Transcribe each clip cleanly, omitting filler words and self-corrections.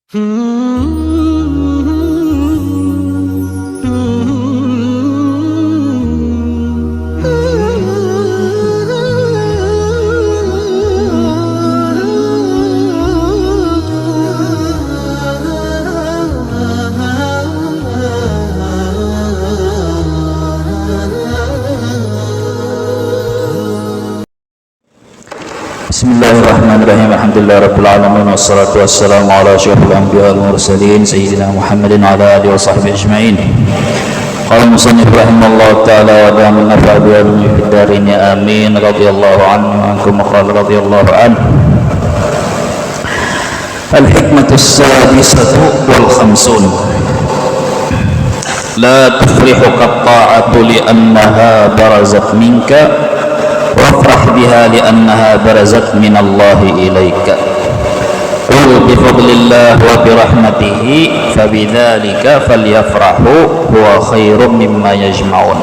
Bismillahirrahmanirrahim. Alhamdulillahirabbil alamin wassalatu wassalamu ala asyrofil anbiya'i wal mursalin sayyidina Muhammadin wa ala alihi washabbihi ajmain. Qala musannif rahimallahu ta'ala wa da'a nafa'a bi ilmihi fid darin amin. Radhiyallahu anhu ankum qala radhiyallahu anhu. Al-hikmatus sadisatu wal khamsun. La tufrihu qatta'atu li annaha barazat minka wafrah biha li'annaha barazat minallahi ilaika. Qul bifadlillah wa birahmatihi fabidzalika falyafrahu huwa khairum mimma yajma'un.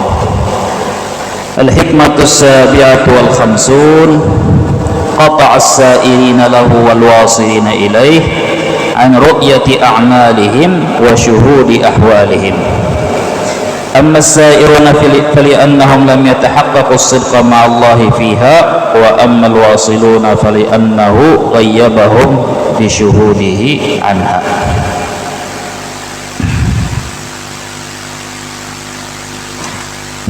Al-hikmatus sabi'atu wal khamsun qata'a as-sa'irina lahu wal wasilina ilaih an ru'yati a'malihim wa syuhudi ahwalihim. أما السائرون فلأنهم لم يتحققوا الصدق مع الله فيها وأما الواصلون فلأنه غيبهم بشهوده عنها.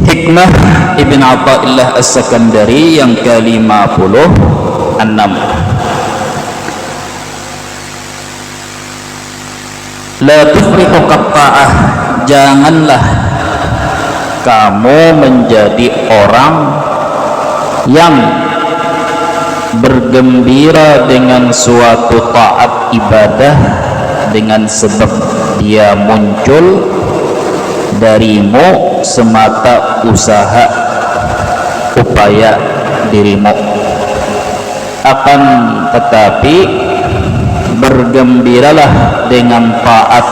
Hikmah Ibn Athaillah As-Sakandari yang ke-56. La tufrihu qatta'ah, janganlah kamu menjadi orang yang bergembira dengan suatu taat ibadah dengan sebab dia muncul darimu semata usaha upaya dirimu, akan tetapi bergembiralah dengan taat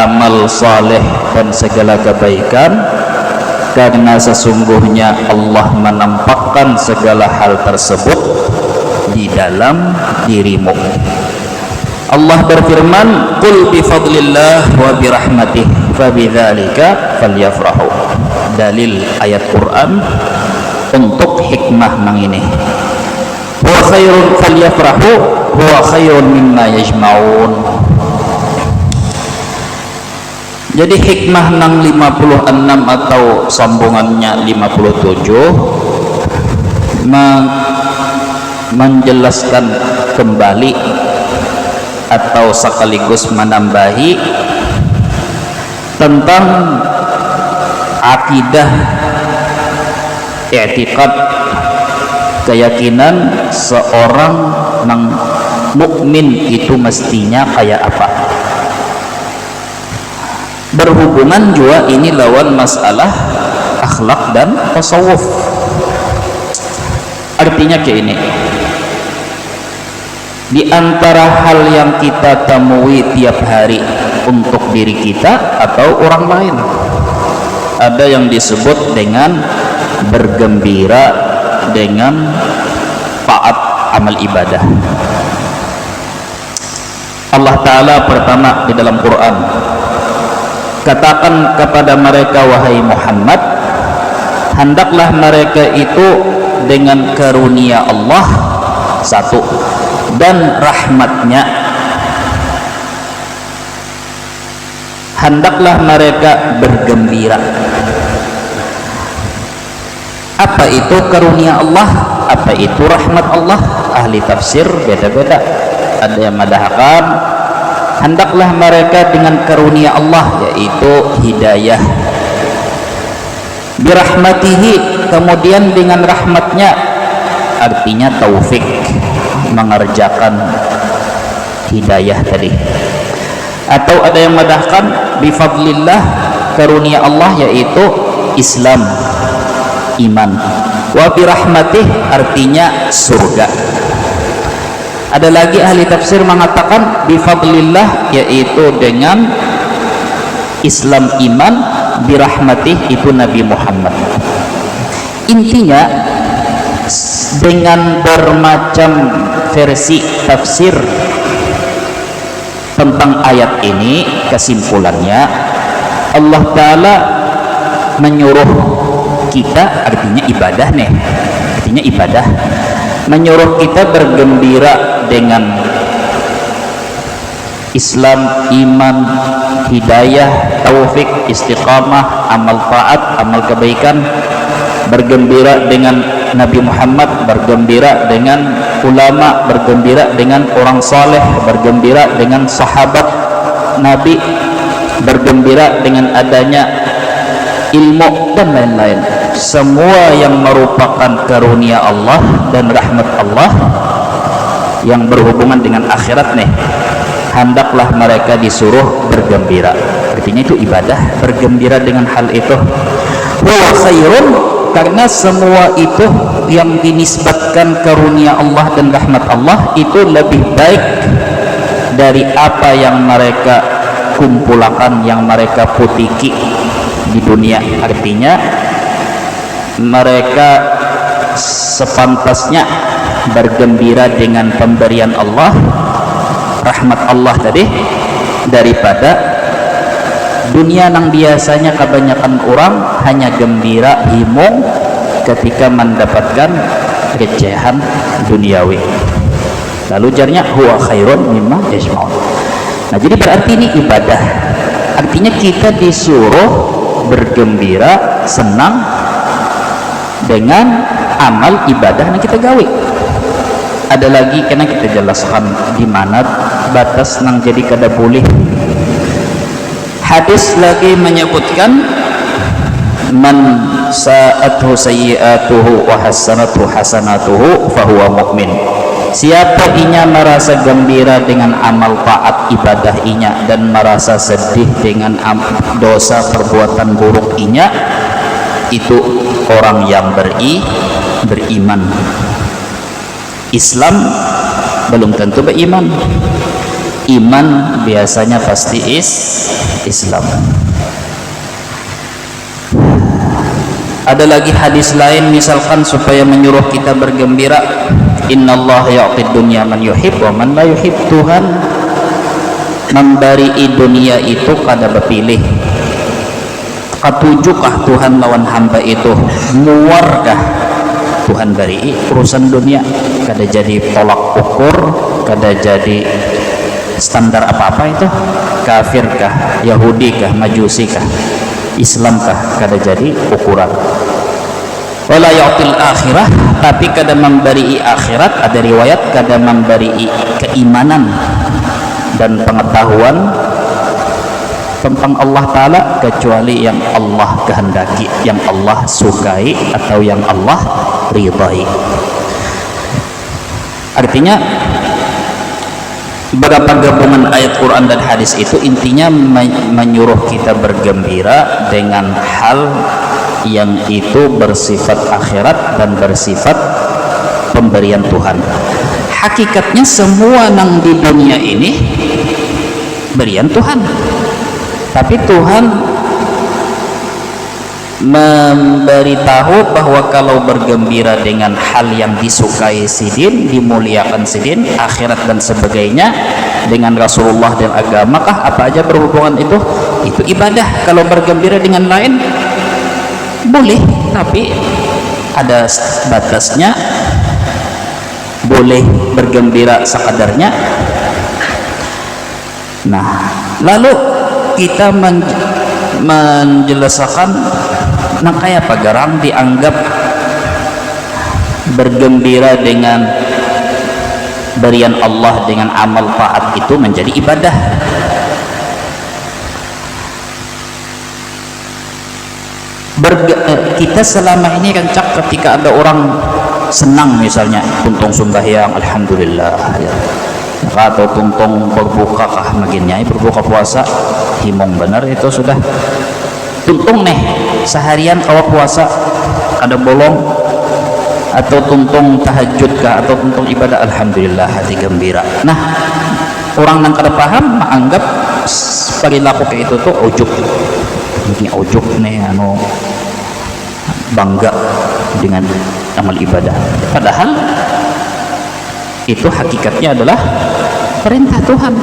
amal saleh dan segala kebaikan, karena sesungguhnya Allah menampakkan segala hal tersebut di dalam dirimu. Allah berfirman, "Qul bi fadlillah wa bi rahmatih fabidzalika falyafrahu." Dalil ayat Quran untuk hikmah nang ini. Wa khairun falyafrahu huwa khairun mimma yajma'un. Jadi hikmah nang 56 atau sambungannya 57 menjelaskan kembali atau sekaligus menambahi tentang akidah, i'tiqad, keyakinan seorang nang mukmin itu mestinya kayak apa. Berhubungan juga ini lawan masalah akhlak dan tasawuf. Artinya kayak ini, di antara hal yang kita temui tiap hari untuk diri kita atau orang lain, ada yang disebut dengan bergembira dengan taat amal ibadah. Allah Ta'ala pertama di dalam Quran, katakan kepada mereka, wahai Muhammad, hendaklah mereka itu dengan karunia Allah satu dan rahmatnya, hendaklah mereka bergembira. Apa itu karunia Allah? Apa itu rahmat Allah? Ahli tafsir beda-beda. Ada yang madahkan hendaklah mereka dengan karunia Allah, yaitu hidayah. Birahmatihi, kemudian dengan rahmatnya, artinya taufik, mengerjakan hidayah tadi. Atau ada yang madahkan bifadlillah, karunia Allah yaitu Islam, iman. Wa birahmatih, artinya surga. Ada lagi ahli tafsir mengatakan bifadlillah yaitu dengan Islam, iman, birahmatih itu Nabi Muhammad. Intinya dengan bermacam versi tafsir tentang ayat ini, kesimpulannya Allah Ta'ala menyuruh kita, artinya ibadah nih, artinya ibadah, menyuruh kita bergembira dengan Islam, iman, hidayah, taufik, istiqamah, amal taat, amal kebaikan, bergembira dengan Nabi Muhammad, bergembira dengan ulama, bergembira dengan orang saleh, bergembira dengan sahabat Nabi, bergembira dengan adanya ilmu dan lain-lain. Semua yang merupakan karunia Allah dan rahmat Allah yang berhubungan dengan akhirat nih, hendaklah mereka disuruh bergembira. Artinya itu ibadah, bergembira dengan hal itu. Huwa khairun, karena semua itu yang dinisbatkan karunia Allah dan rahmat Allah itu lebih baik dari apa yang mereka kumpulkan, yang mereka putiki di dunia. Artinya mereka sepantasnya bergembira dengan pemberian Allah, rahmat Allah tadi, daripada dunia yang biasanya kebanyakan orang hanya gembira himung ketika mendapatkan recehan duniawi. Lalu jarnya huwa khairun mimma yajma'un. Nah, jadi berarti ini ibadah, artinya kita disuruh bergembira, senang dengan amal ibadah yang kita gawe. Ada lagi karena kita jelaskan di mana batas nang jadi kada boleh. Hadis lagi menyebutkan man sa'atuhu sayyi'atuhu wa hasanatuhu hasanatuhu fahuwa mu'min. Siapa inya merasa gembira dengan amal taat ibadah inya dan merasa sedih dengan dosa perbuatan buruk inya, itu orang yang beriman. Islam belum tentu beriman. Iman biasanya pasti Islam. Ada lagi hadis lain misalkan supaya menyuruh kita bergembira, innallaha ya'tid dunya man yuhib wa man la yuhib. Tuhan memberi dunia itu kada berpilih. Katujukah Tuhan lawan hamba itu, muarkah Tuhan beri urusan dunia, kada jadi tolak ukur, kada jadi standar apa-apa itu. Kafirkah, Yahudikah, Majusikah, Islamkah, kada jadi ukuran. Wala ya'til akhirah, tapi kada memberi akhirat. Ada riwayat kada memberi keimanan dan pengetahuan tentang Allah Ta'ala kecuali yang Allah kehendaki, yang Allah sukai atau yang Allah ridai. Artinya beberapa gabungan ayat Quran dan hadis itu intinya menyuruh kita bergembira dengan hal yang itu bersifat akhirat dan bersifat pemberian Tuhan. Hakikatnya semua nang di dunia ini berian Tuhan, tapi Tuhan memberitahu bahwa kalau bergembira dengan hal yang disukai sidin, dimuliakan sidin, akhirat dan sebagainya, dengan Rasulullah dan agama kah, apa aja berhubungan itu ibadah. Kalau bergembira dengan lain boleh, tapi ada batasnya. Boleh bergembira sekadarnya. Nah, lalu kita menjelaskan nah kayak apa garang dianggap bergembira dengan berian Allah dengan amal taat itu menjadi ibadah. Kita selama ini kan cak ketika ada orang senang misalnya tuntung sembahyang alhamdulillah ya, atau tuntung berbuka kah maginnya berbuka puasa himong benar itu sudah tuntung nih seharian kalau puasa ada bolong, atau tuntung tahajud kah, atau tuntung ibadah alhamdulillah hati gembira. Nah, orang yang kada paham menganggap perilaku kayak itu tuh ujub. Ini ujub nih bangga dengan amal ibadah, padahal itu hakikatnya adalah perintah Tuhan.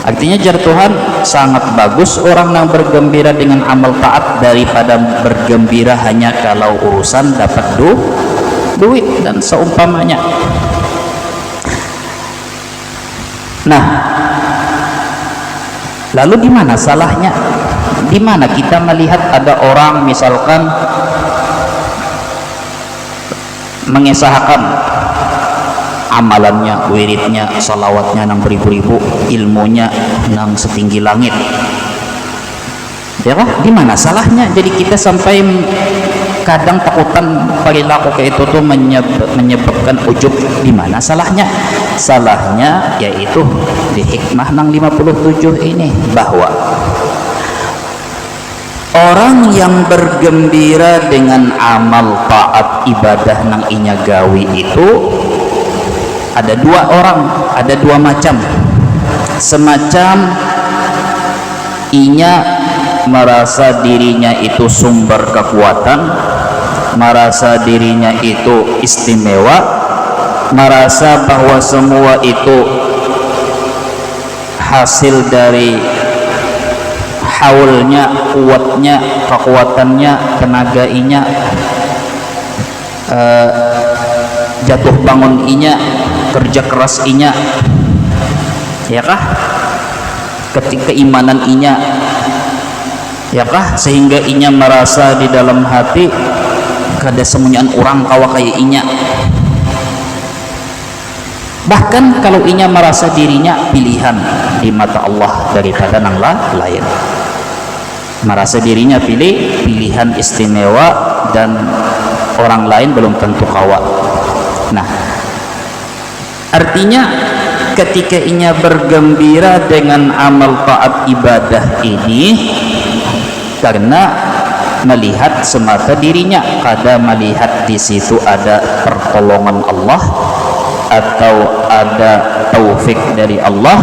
Artinya jar Tuhan, sangat bagus orang yang bergembira dengan amal taat daripada bergembira hanya kalau urusan dapat duit dan seumpamanya. Nah, lalu di mana salahnya? Di mana kita melihat ada orang misalkan mengesahkan amalannya, wiridnya, salawatnya nang beribu-ribu, ilmunya nang setinggi langit, ya kah? Di mana salahnya? Jadi kita sampai kadang takutan perilaku kayak itu tuh menyebabkan ujub. Di mana salahnya? Salahnya yaitu di hikmah nang 57 ini, bahwa orang yang bergembira dengan amal taat ibadah nang inya gawi itu ada dua orang, ada dua macam. Semacam inya merasa dirinya itu sumber kekuatan, merasa dirinya itu istimewa, merasa bahwa semua itu hasil dari haulnya, kuatnya, kekuatannya, tenaga inya, jatuh bangun inya, kerja keras inya, ya kah? Ketika keimanan inya, ya kah? Sehingga inya merasa di dalam hati kada semuanya orang kawa kayak inya. Bahkan kalau inya merasa dirinya pilihan di mata Allah daripada nang lain, merasa dirinya pilihan istimewa dan orang lain belum tentu kawa. Nah, artinya ketika inya bergembira dengan amal taat ibadah ini karena melihat semata dirinya, kada melihat di situ ada pertolongan Allah atau ada taufik dari Allah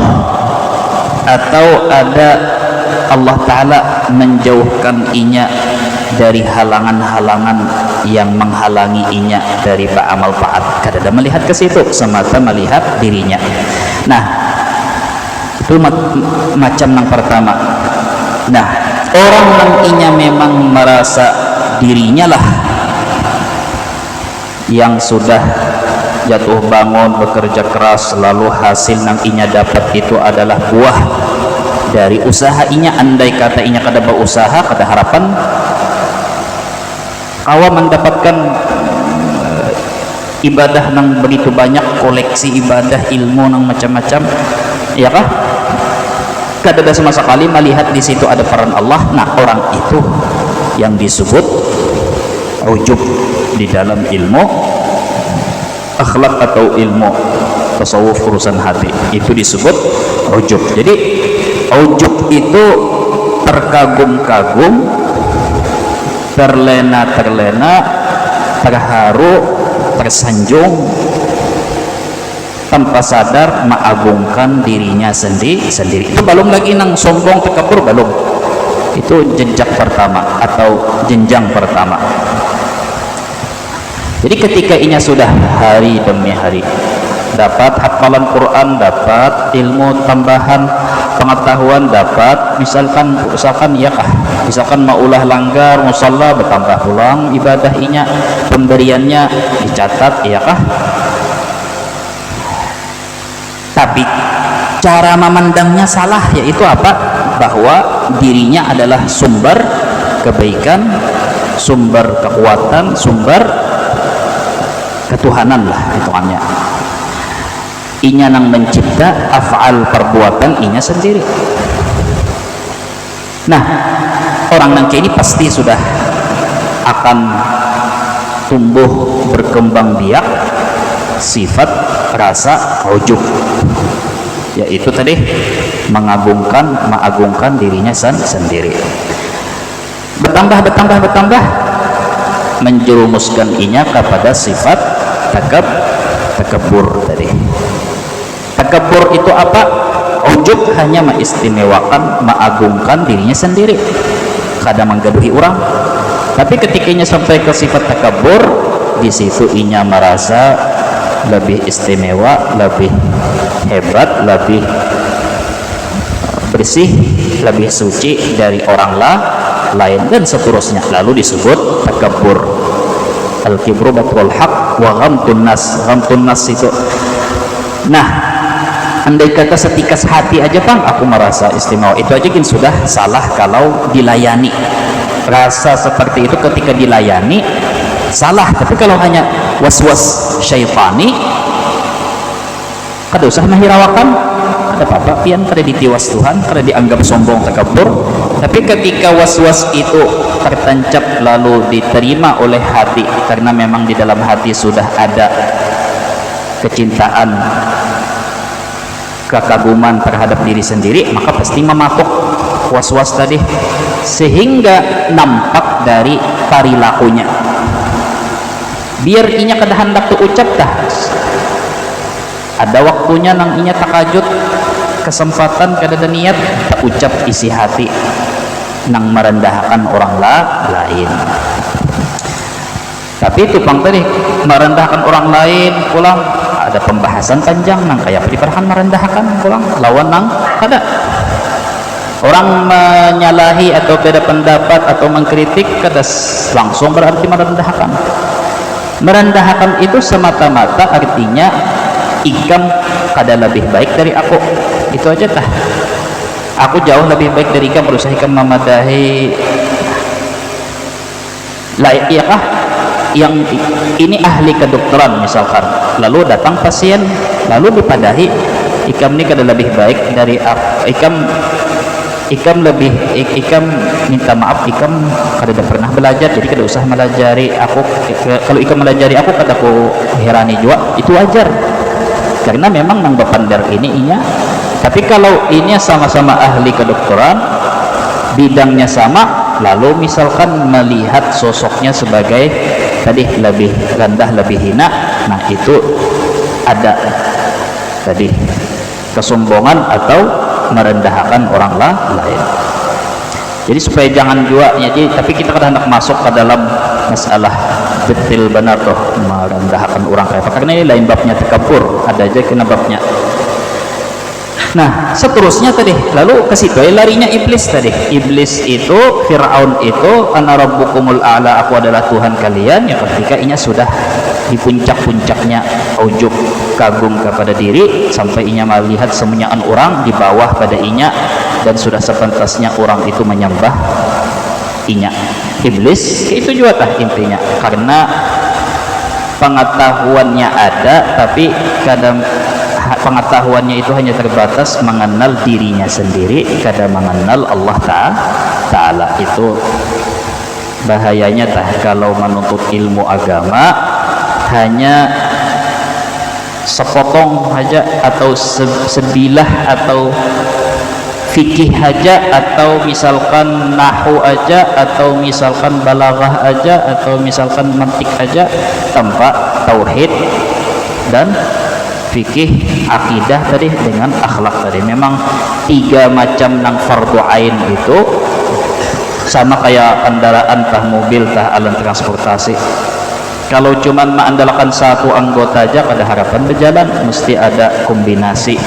atau ada Allah Ta'ala menjauhkan inya dari halangan-halangan yang menghalangi inya dari beramal taat. Kada melihat ke situ, semata melihat dirinya. Nah, itu macam yang pertama. Nah, orang yang inya memang merasa dirinya lah yang sudah jatuh bangun, bekerja keras, lalu hasil yang inya dapat itu adalah buah dari usaha inya. Andai kata inya kada berusaha, kada harapan kawa mendapatkan ibadah nang begitu banyak, koleksi ibadah, ilmu nang macam-macam, ya kah? Kada ada sama sekali melihat di situ ada peran Allah. Nah, orang itu yang disebut ujub di dalam ilmu akhlak atau ilmu tasawuf urusan hati, itu disebut ujub. Jadi ujub itu terkagum-kagum, terlena-terlena, terharu, tersanjung, tanpa sadar mengagungkan dirinya sendiri. Itu belum lagi nang sombong tekabur, belum. Itu jenjang pertama atau jenjang pertama. Jadi ketika inya sudah hari demi hari dapat hafalan Quran, dapat ilmu tambahan, pengetahuan dapat, misalkan ya kah, misalkan maulah langgar musalla, bertambah pulang ibadah inya, pemberiannya dicatat, ya kah? Tapi cara memandangnya salah, yaitu apa? Bahwa dirinya adalah sumber kebaikan, sumber kekuatan, sumber ketuhanan lah hitungannya. Inya nang mencipta af'al perbuatan inya sendiri. Nah, orang nang kayak ini pasti sudah akan tumbuh berkembang biak sifat rasa ujub, yaitu tadi mengagungkan dirinya sendiri. Bertambah menjerumuskan inya kepada sifat takabur tadi. Takabur itu apa? Ujub hanya mengistimewakan, mengagungkan dirinya sendiri, kada menggaduhi orang. Tapi ketika inya sampai ke sifat takabur, di situ inya merasa lebih istimewa, lebih hebat, lebih bersih, lebih suci dari orang lain, dan seterusnya. Lalu disebut takabbur. Al-kibru batrul haq wa ghamtun nas. Ghamtun nas itu, nah, andai kata setikas hati aja Bang, aku merasa istimewa, itu aja kan sudah salah kalau dilayani. Rasa seperti itu ketika dilayani salah. Tapi kalau hanya was-was syaitani, kada usah mahirawakan, ada apa-apa pian, kada ditiwas Tuhan, kada dianggap sombong takabur. Tapi ketika was-was itu tertancap lalu diterima oleh hati, karena memang di dalam hati sudah ada kecintaan, kekaguman terhadap diri sendiri, maka pasti mematuk was-was tadi, sehingga nampak dari perilakunya. Biar inya kada hendak tu ucap dah, ada waktunya nang inya takajut, kesempatan kada ada niat tak ucap isi hati nang merendahkan orang lain. Tapi itu Bang tadi, merendahkan orang lain pulang ada pembahasan panjang nang kayak perhan merendahkan pulang lawan nang kada. Orang menyalahi atau beda pendapat atau mengkritik kada langsung berarti merendahkan. Merendahkan itu semata-mata artinya ikam kada lebih baik dari aku, itu aja tah. Aku jauh lebih baik dari ikam, berusaha ikam memadahi iyakah yang ini ahli kedokteran misalkan, lalu datang pasien lalu dipadahi, ikam ini kada lebih baik dari ikam lebih ikam minta maaf, ikam kada pernah belajar jadi kada usah melajari aku. Kalau ikam melajari aku kada aku herani juga, itu wajar karena memang nang bapandar ini inya. Tapi kalau ini sama-sama ahli kedokteran, bidangnya sama, lalu misalkan melihat sosoknya sebagai tadi lebih rendah, lebih hina, nah itu ada tadi kesombongan atau merendahkan orang lain. Jadi supaya jangan juga, jadi tapi kita kadang hendak masuk ke dalam masalah betul benar tuh merendahkan orang kayak apa, karena ini lain babnya takabur, ada aja kena babnya. Nah seterusnya tadi, lalu ke situ larinya iblis tadi. Iblis itu, Fir'aun itu, ana rabbukumul a'la, aku adalah Tuhan kalian. Ya ketika inya sudah di puncak-puncaknya ujub, kagum kepada diri, sampai inya melihat semuanyaan orang di bawah pada inya, dan sudah sepantasnya orang itu menyembah inya. Iblis itu juga tah intinya, karena pengetahuannya ada, tapi kadang pengetahuannya itu hanya terbatas mengenal dirinya sendiri, kada mengenal Allah Ta'ala. Itu bahayanya tah kalau menuntut ilmu agama hanya sepotong aja, atau sebilah, atau fikih aja, atau misalkan nahu aja, atau misalkan balaghah aja, atau misalkan mantik aja, tanpa tauhid dan fikih, akidah tadi dengan akhlak tadi. Memang tiga macam nang fardu ain itu sama kayak kendaraan tah mobil tah alat transportasi. Kalau cuman mengandalkan satu anggota aja kada harapan berjalan, mesti ada kombinasi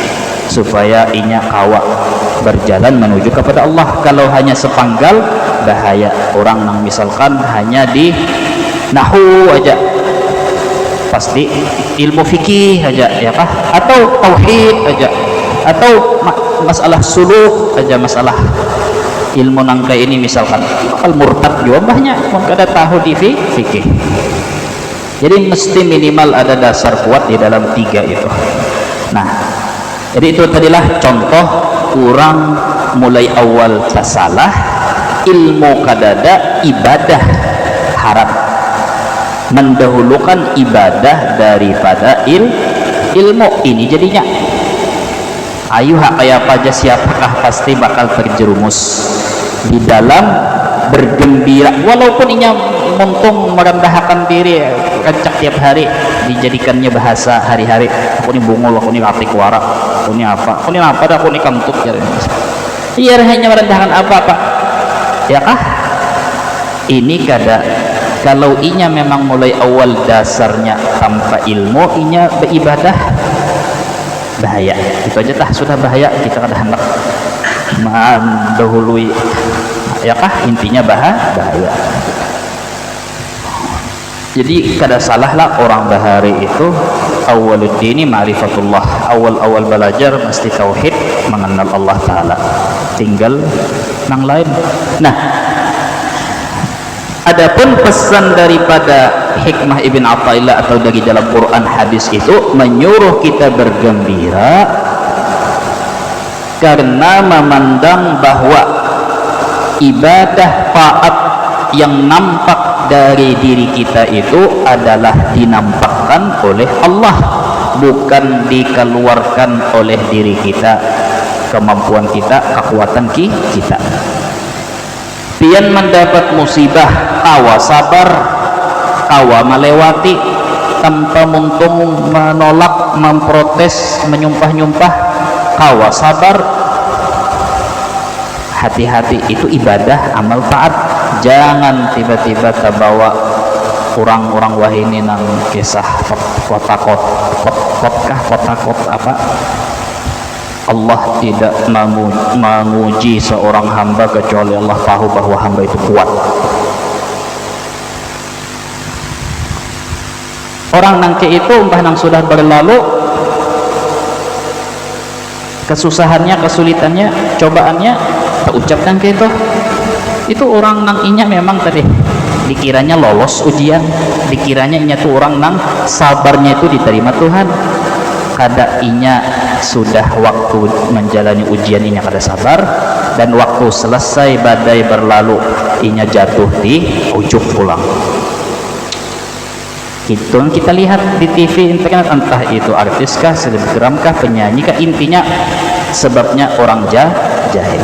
supaya inya kawa berjalan menuju kepada Allah. Kalau hanya sepanggal bahaya. Orang nang misalkan hanya di nahu aja, pasti ilmu fikih aja ya kah, atau tauhid aja, atau masalah suluk aja, masalah ilmu nangka ini misalkan bakal murtad juga banyak pun kada tahu di fikih. Jadi mesti minimal ada dasar kuat di dalam tiga itu. Nah jadi itu tadilah contoh orang mulai awal tasalah ilmu kadada, ibadah haram, mendahulukan ibadah daripada ilmu. Ini jadinya ayo kayak apa aja, siapakah pasti bakal terjerumus di dalam bergembira, walaupun inya muntung merendahkan diri, kencak tiap hari, dijadikannya bahasa hari-hari. Aku ini bungul, aku ini ratik warak, aku ini apa dah, aku ini kamtut. Iya, hanya merendahkan apa-apa ya kah? Ini kada. Kalau inya memang mulai awal dasarnya tanpa ilmu, inya beribadah bahaya. Itu aja tah sudah bahaya, kita kada hendak mendahului, ya kah, intinya bahaya. Jadi kada salah lah orang bahari itu awwaluddini ma'rifatullah, awal belajar mesti tauhid, mengenal Allah Ta'ala, tinggal nang lain. Nah, adapun pesan daripada hikmah Ibn Athaillah atau dari dalam Quran hadis itu menyuruh kita bergembira karena memandang bahwa ibadah taat yang nampak dari diri kita itu adalah dinampakkan oleh Allah, bukan dikeluarkan oleh diri kita, kemampuan kita, kekuatan kita. Pian mendapat musibah, kawa sabar, kawa melewati tanpa muntung menolak, memprotes, menyumpah-nyumpah, kawa sabar. Hati-hati, itu ibadah amal taat. Jangan tiba-tiba terbawa orang-orang wahini nang kisah kotakot apa, Allah tidak menguji seorang hamba kecuali Allah tahu bahwa hamba itu kuat. Orang nangke itu umpah nang sudah berlalu kesusahannya, kesulitannya, cobaannya, tak ucapkan ke itu orang nang inya memang tadi dikiranya lolos ujian, dikiranya inya tuh orang nang sabarnya itu diterima Tuhan. Kada inya sudah waktu menjalani ujian inya kada sabar, dan waktu selesai badai berlalu inya jatuh di ujung pulang. Itu kita lihat di TV, internet, entah itu artis kah, selebgram kah, penyanyi kah, intinya sebabnya orang jahil.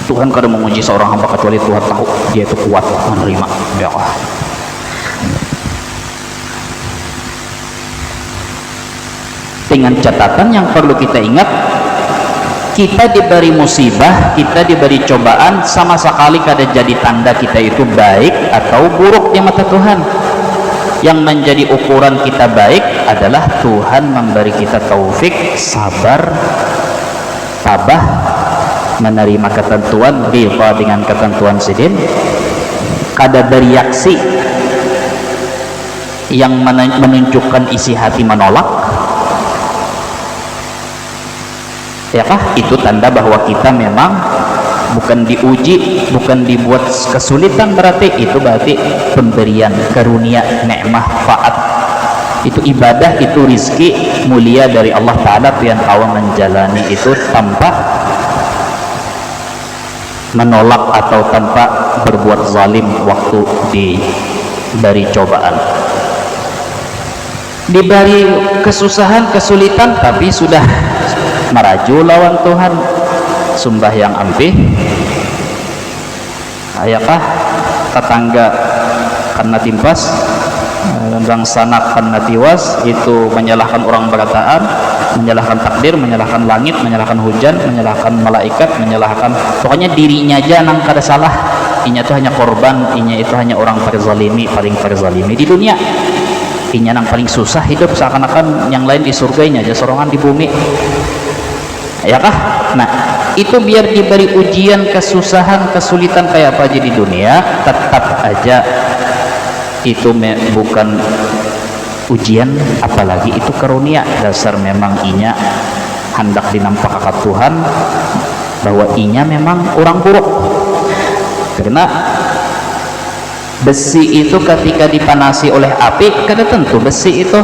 Tuhan kada menguji seorang hamba kecuali Tuhan tahu dia itu kuat menerima. Ya Allah. Dengan catatan yang perlu kita ingat, kita diberi musibah, kita diberi cobaan, sama sekali kada jadi tanda kita itu baik atau buruk di mata Tuhan. Yang menjadi ukuran kita baik adalah Tuhan memberi kita taufik, sabar, tabah, menerima ketentuan, rida dengan ketentuan sidin, kada bereaksi yang menunjukkan isi hati menolak, ya kah? Itu tanda bahwa kita memang bukan diuji, bukan dibuat kesulitan, berarti itu berarti pemberian karunia, nikmah, faat, itu ibadah, itu rizki mulia dari Allah Ta'ala yang tahu menjalani itu tanpa menolak atau tanpa berbuat zalim waktu diberi cobaan, diberi kesusahan, kesulitan, tapi sudah meraju lawan Tuhan, sumbah yang ampih, ayakah tetangga karena timpas, dan sanak karena tiwas, itu menyalahkan orang berataan, menyalahkan takdir, menyalahkan langit, menyalahkan hujan, menyalahkan malaikat, menyalahkan pokoknya dirinya aja nang kada salah. Inya itu hanya korban, inya itu hanya orang terzalimi, paling terzalimi di dunia. Inya nang paling susah hidup, seakan-akan yang lain di surga, inya aja sorongan di bumi. Ya kah? Nah, itu biar diberi ujian, kesusahan, kesulitan kayak apa aja di dunia, tetap aja itu bukan ujian, apalagi itu karunia. Dasar memang inya hendak dinampak akan Tuhan bahwa inya memang orang buruk. Karena besi itu ketika dipanasi oleh api, kada tentu besi itu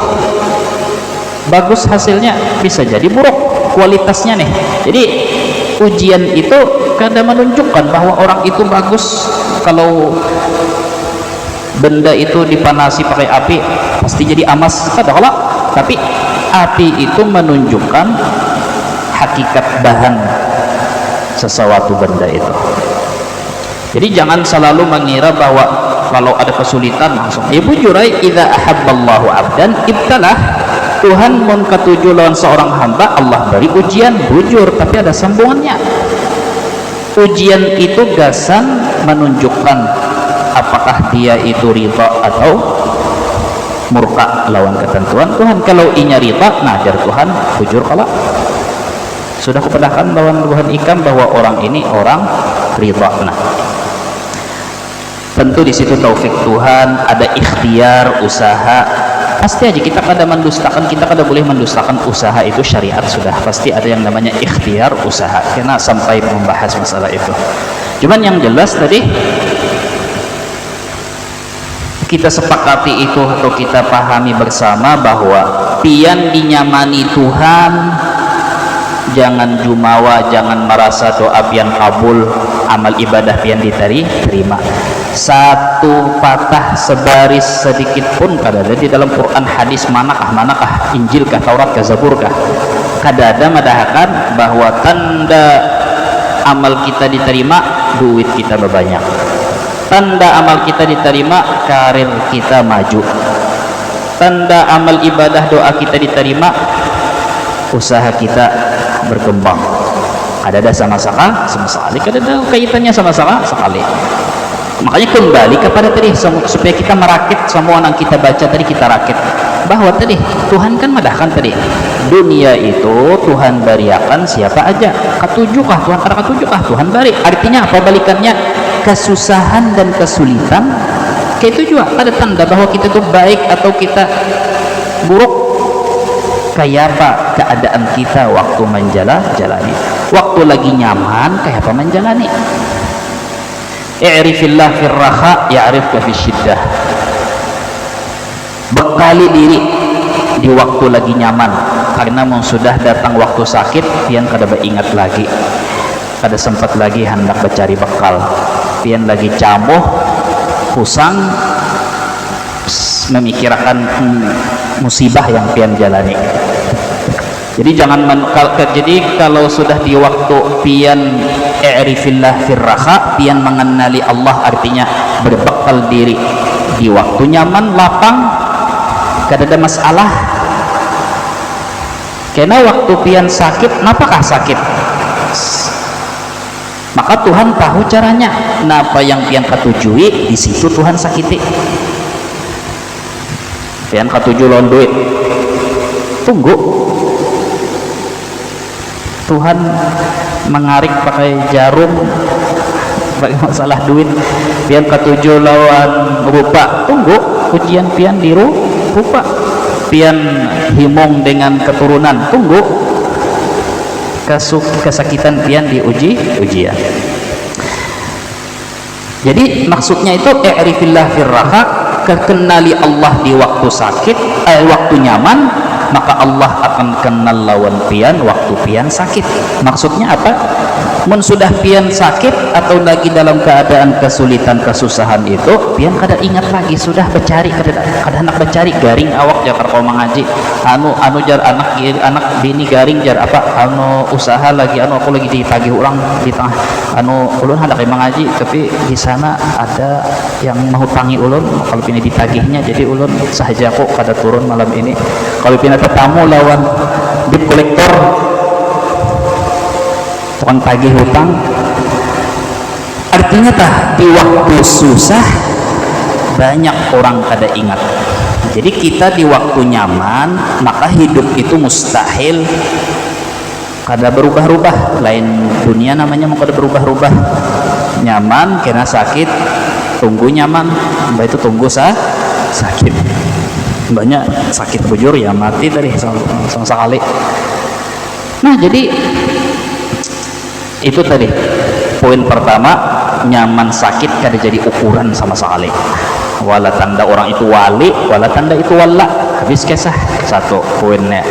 bagus hasilnya, bisa jadi buruk kualitasnya nih. Jadi ujian itu kada menunjukkan bahwa orang itu bagus. Kalau benda itu dipanasi pakai api pasti jadi emas, kada kalah. Tapi api itu menunjukkan hakikat bahan sesuatu benda itu. Jadi jangan selalu mengira bahwa kalau ada kesulitan langsung bujurai. Idza ahabballahu abdan ibtalah. Tuhan mun ketujuh lawan seorang hamba, Allah beri ujian, bujur, tapi ada sambungannya. Ujian itu gasan menunjukkan apakah dia itu ridha atau murka lawan ketentuan Tuhan. Kalau inya ridha, najar Tuhan bujur kala. sudah kupedahkan lawan Tuhan ikam bahwa orang ini orang ridha. Nah, tentu di situ taufik Tuhan, ada ikhtiar, usaha. Pasti aja kita kada mendustakan, kita kada boleh mendustakan usaha itu, syariat sudah pasti ada yang namanya ikhtiar, usaha. Karena sampai membahas masalah itu. Cuman yang jelas tadi kita sepakati itu atau kita pahami bersama bahwa pian dinyamani Tuhan, jangan jumawa, jangan merasa doa pian kabul, amal ibadah pian diterima. Satu patah sebaris sedikit pun kada ada di dalam Quran, hadis, manakah Injil kah, Taurat kah, Zabur kah, kada ada madahakan bahwa tanda amal kita diterima duit kita berbanyak, tanda amal kita diterima karir kita maju, tanda amal ibadah doa kita diterima usaha kita berkembang. Ada sama sekali, kada ada kaitannya sama sekali. Makanya kembali kepada tadi, supaya kita merakit semua yang kita baca tadi, kita rakit bahwa tadi Tuhan kan madahkan tadi dunia itu Tuhan bariakan siapa aja, ketujuhkah Tuhan, karena ketujuhkah Tuhan bari, artinya apa balikannya, kesusahan dan kesulitan kayak itu juga ada tanda bahwa kita itu baik atau kita buruk. Kayak apa keadaan kita waktu menjalani, waktu lagi nyaman kayak apa menjalani. I'rifillah fir raha ya'rifka fis syiddah. Bekali diri di waktu lagi nyaman, karena mau sudah datang waktu sakit pian kada beringat lagi, kada sempat lagi hendak mencari bekal, pian lagi camuh pusang memikirkan musibah yang pian jalani. Jadi jadi kalau sudah di waktu pian i'rifillah firraha, pian mengenali Allah, artinya berbekal diri di waktu nyaman, lapang, kada ada masalah. Karena waktu pian sakit, napakah sakit? Maka Tuhan tahu caranya. Napa yang pian ketujui, di situ Tuhan sakiti. Pian ketuju lawan duit, tunggu Tuhan mengarik pakai jarum bagi masalah duit. Pian ketujuh lawan rupa, tunggu ujian pian di rupa. Pian himung dengan keturunan, tunggu kesakitan pian ujian. Jadi maksudnya itu i'rifillah firraha, kenali Allah di waktu sakit, waktu nyaman, maka Allah akan kenal lawan pian waktu pian sakit. Maksudnya apa? Men sudah pian sakit atau lagi dalam keadaan kesulitan, kesusahan itu, pian kada ingat lagi, sudah bercari, kada hendak bercari, garing awak jar kau mengaji, anu jar anak bini garing jar apa, usaha lagi, aku lagi ditagih orang di tengah, ulun hendak mengaji, tapi di sana ada yang mau tangi ulun, kalau pini ditagihnya, jadi ulun sahaja kok kada turun malam ini. Kalau pina tetamu lawan debt collector, tukang tagih hutang, artinya tah di waktu susah banyak orang kada ingat. Jadi kita di waktu nyaman, maka hidup itu mustahil kada berubah-ubah. Lain dunia namanya mau kada berubah-ubah. Nyaman kena sakit, tunggu nyaman, mbak itu tunggu sakit. Banyak sakit bujur ya mati tadi sama sekali. Nah, jadi itu tadi poin pertama, nyaman sakit kada jadi ukuran sama sekali. Wala tanda orang itu wali, wala tanda itu wala. Habis kisah satu poinnya.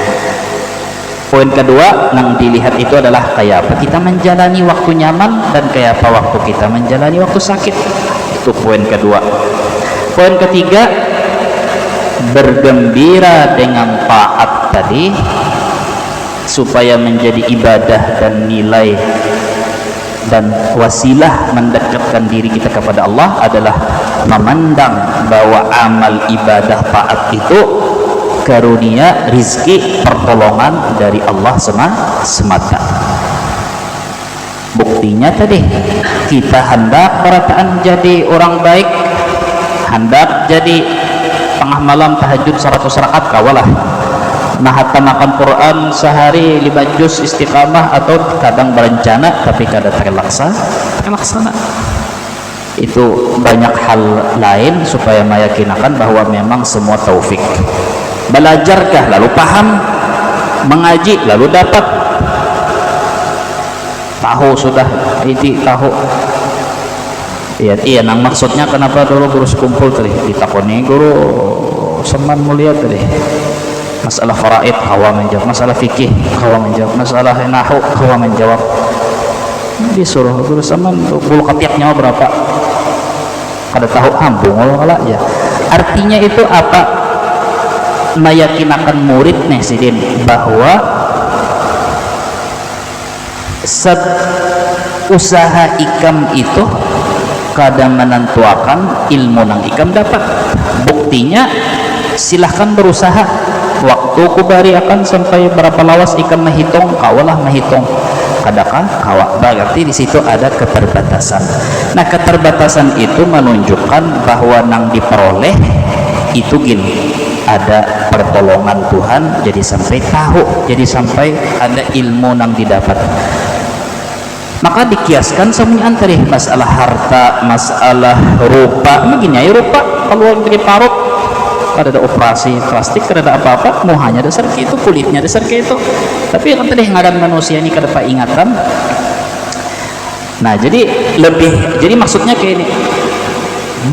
Poin kedua yang dilihat itu adalah kayak apa kita menjalani waktu nyaman dan kayak apa waktu kita menjalani waktu sakit. Itu poin kedua. Poin ketiga, bergembira dengan taat tadi supaya menjadi ibadah dan nilai dan wasilah mendekatkan diri kita kepada Allah adalah memandang bahwa amal ibadah taat itu karunia, rizki, pertolongan dari Allah semata. Buktinya tadi kita hendak berataan jadi orang baik, hendak jadi tengah malam tahajud 100 rakaat kawalah, mahatamakan Quran sehari 5 juz istiqamah, atau kadang berencana tapi kadang terlaksana. Itu banyak hal lain supaya meyakinkan bahwa memang semua taufik. Belajarkah lalu paham, mengaji lalu dapat, tahu sudah itu tahu. Iya nang maksudnya kenapa dulu guru sekumpul tadi ditakoni guru seman mulia tadi masalah faraid hawa menjawab, masalah fikih hawa menjawab, masalah nahwu hawa menjawab. Disuruh guru seman bulu katiak nyawa berapa kada tahu hambung kalau ya. Artinya itu apa? Meyakinkan murid nih sidin bahwa usaha ikam itu kadang menentuakan ilmu nang ikam dapat. Buktinya silahkan berusaha, waktu kubari akan sampai berapa lawas ikam menghitung, kawalah menghitung kadakah kawa, berarti di situ ada keterbatasan. Nah keterbatasan itu menunjukkan bahwa nang diperoleh itu gini, ada pertolongan Tuhan, jadi sampai tahu, jadi sampai ada ilmu nang didapat. Maka dikiaskan semuanya antara masalah harta, masalah rupa, begini ya rupa kalau dari parut kada ada operasi plastik, kada ada apa-apa, muhanya dasar itu, kulitnya dasar itu, tapi kan tadi ngaran manusia ini kada ingatan. Nah jadi maksudnya kayak ini,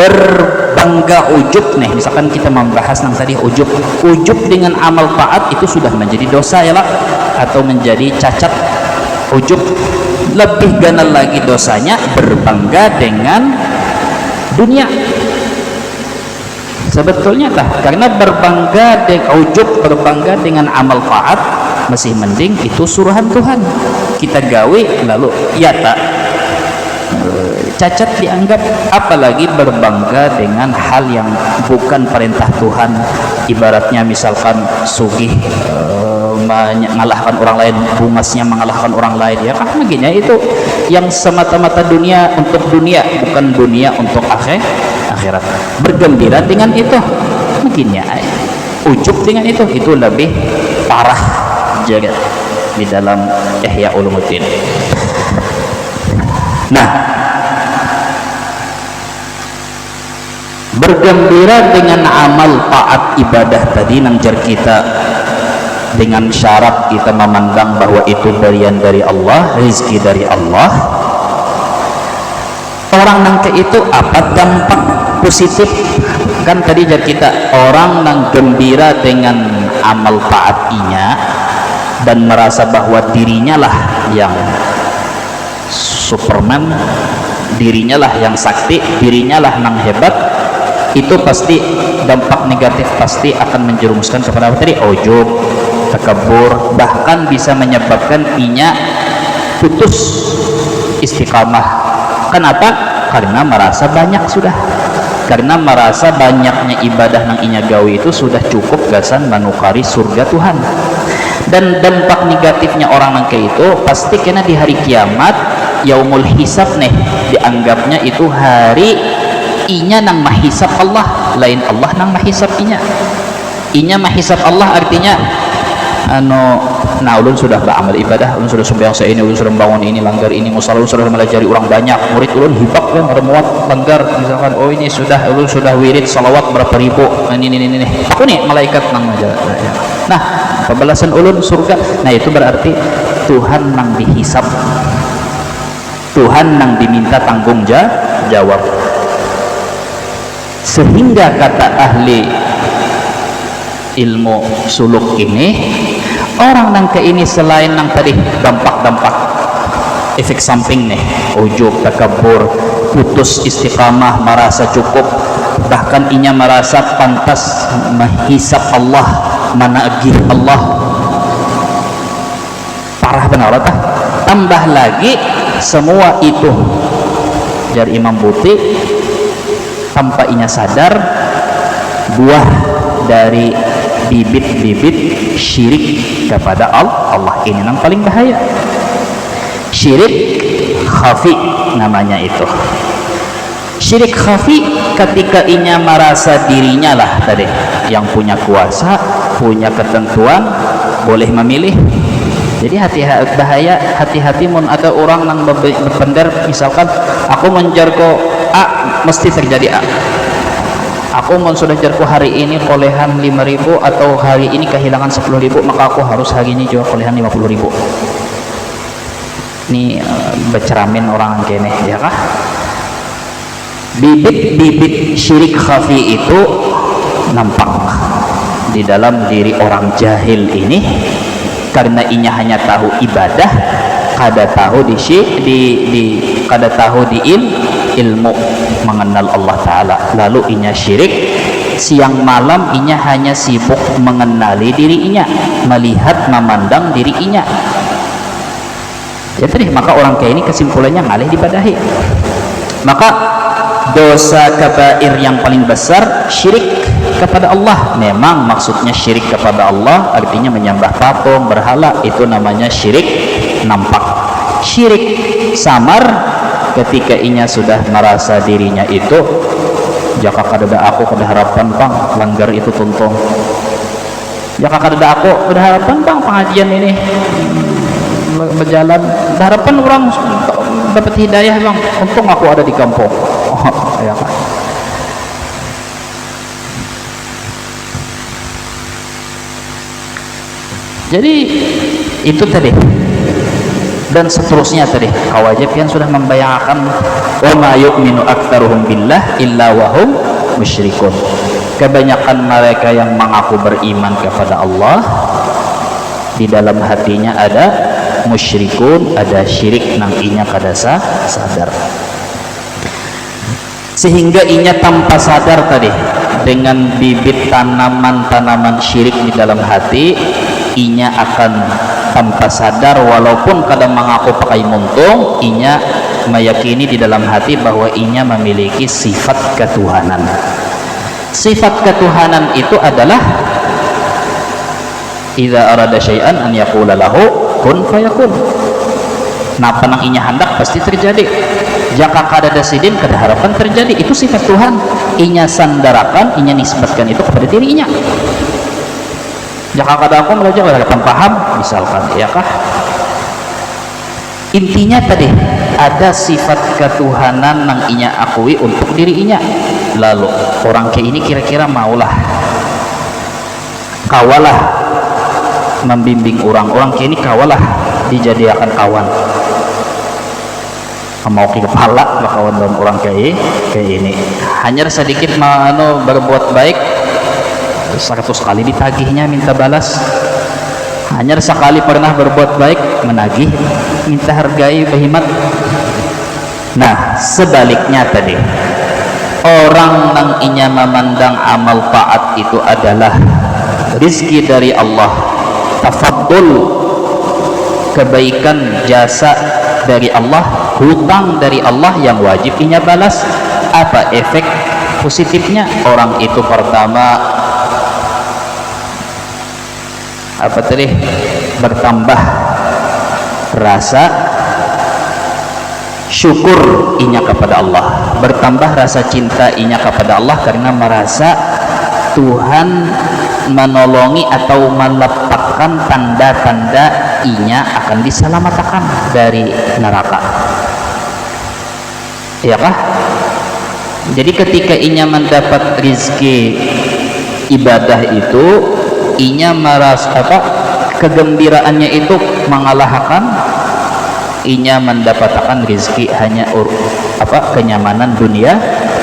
berbangga ujub nih, misalkan kita membahas yang tadi ujub dengan amal taat itu sudah menjadi dosa ya lah, atau menjadi cacat. Ujub lebih ganal lagi dosanya berbangga dengan dunia. Sebetulnya karena berbangga dengan ujub, berbangga dengan amal taat masih mending, itu suruhan Tuhan kita gawe lalu ya tak cacat dianggap, apalagi berbangga dengan hal yang bukan perintah Tuhan. Ibaratnya misalkan sugih mengalahkan orang lain, bungasnya mengalahkan orang lain, ya kan begini, itu yang semata-mata dunia untuk dunia, bukan dunia untuk akhirat. Bergembira dengan itu begini, ujub dengan itu lebih parah jadi di dalam Ihya Ulumuddin. Nah, bergembira dengan amal taat ibadah tadi nangjar kita dengan syarat kita memandang bahwa itu berian dari Allah, rezeki dari Allah. Orang nangke itu apa dampak positif kan tadi jar kita, orang nang gembira dengan amal taatinya dan merasa bahwa dirinya lah yang Superman, dirinya lah yang sakti, dirinya lah nang hebat, itu pasti dampak negatif pasti akan menjerumuskan kepada apa tadi? Ujub, takabur, bahkan bisa menyebabkan inya putus istiqamah. Kenapa? Karena merasa banyak sudah, karena merasa banyaknya ibadah nang inya gawi itu sudah cukup gasan manukari surga Tuhan. Dan dampak negatifnya orang nang kayak itu pasti kena di hari kiamat, yaumul hisab nih, dianggapnya itu hari inya nang mahisab Allah, lain Allah nang mahisab inya mahisab Allah. Artinya nah ulun sudah beramal ibadah, ulun sudah sembahyang ini, ulun sudah membangun ini, langgar ini, musola, ulun sudah melajari orang banyak, murid ulun hibak kan, remuat langgar misalkan, oh ini sudah ulun sudah wirid salawat berapa ribu, ini aku nih malaikat nang aja. Nah pembalasan ulun surga. Nah itu berarti Tuhan nang dihisab, Tuhan nang diminta tanggung jawab. Sehingga kata ahli ilmu suluk ini, orang nang ke ini selain nang tadi dampak-dampak efek samping nih, ujub, takabur, putus istiqamah, merasa cukup, bahkan inya merasa pantas menghisap Allah, menagih Allah, parah benar tak? Tambah lagi semua itu dari Imam Buti tanpa inya sadar buah dari bibit-bibit syirik kepada Allah. Ini yang paling bahaya, syirik khafi namanya itu. Syirik khafi ketika inya merasa dirinya lah tadi yang punya kuasa, punya ketentuan, boleh memilih. Jadi hati-hati mun ada orang yang berpendar, misalkan aku menjarko A mesti terjadi A, aku mau sudah jarko hari ini kolehan 5.000 atau hari ini kehilangan 10.000, maka aku harus hari ini jual kolehan 50.000. Ini berceramin orang kene, ya kah? Bibit-bibit syirik khafi itu nampak di dalam diri orang jahil ini, karena inya hanya tahu ibadah, kada tahu kada tahu ilmu mengenal Allah Ta'ala, lalu inya syirik. Siang malam inya hanya sibuk mengenali diri inya, melihat memandang diri inya. Ya tadi, maka orang kayak ini kesimpulannya ngalih dibadahi. Maka dosa kabair yang paling besar syirik kepada Allah. Memang maksudnya syirik kepada Allah artinya menyembah patung, berhala, itu namanya syirik nampak. Syirik samar ketika inya sudah merasa dirinya itu, jaka kadada aku kada harapan bang langgar itu tuntung, jaka kadada aku kada harapan bang pengajian ini berjalan, harapan orang dapat hidayah bang, untung aku ada di kampung. Ya kan? Jadi itu tadi dan seterusnya tadi, kawajib yang sudah membayangkan wa ma yu'minu aktsaruhum billah illa wa hum musyrikun. Kebanyakan mereka yang mengaku beriman kepada Allah, di dalam hatinya ada musyrikun, ada syirik nang inya kada sadar. Sehingga inya tanpa sadar tadi, dengan bibit tanaman-tanaman syirik di dalam hati, inya akan tanpa sadar walaupun kadang mengaku pakai muntung, inya meyakini di dalam hati bahwa inya memiliki sifat ketuhanan. Sifat ketuhanan itu adalah idza arada syai'an an yaqula lahu kun fayakun. Napa nang inya hendak pasti terjadi. Jaka kadada sidin kada harapan terjadi. Itu sifat Tuhan. Inya sandarakan, inya nisbatkan itu kepada diri inya. Jaka kada aku belajar kada harapan paham misalkan, ya kah? Intinya tadi ada sifat ketuhanan nang inya akui untuk diri inya. Lalu orang kayak ini kira-kira maulah kawalah membimbing orang kayak ini, kawalah dijadikan kawan, mau ke kepala kawan dalam orang kayak ini. Hanya sedikit berbuat baik 100 kali ditagihnya minta balas. Hanya sekali pernah berbuat baik menagih minta hargai berhimat. Nah sebaliknya tadi, orang nang inya memandang amal taat itu adalah rizki dari Allah, tafaddul, kebaikan jasa dari Allah, hutang dari Allah yang wajib inya balas. Apa efek positifnya? Orang itu pertama apa tadi, bertambah rasa syukur inya kepada Allah, bertambah rasa cinta inya kepada Allah karena merasa Tuhan menolongi atau meletakkan tanda-tanda inya akan diselamatkan dari neraka, ya kah? Jadi ketika inya mendapat rizki ibadah itu, inya merasa kegembiraannya itu mengalahkan inya mendapatkan rizki hanya kenyamanan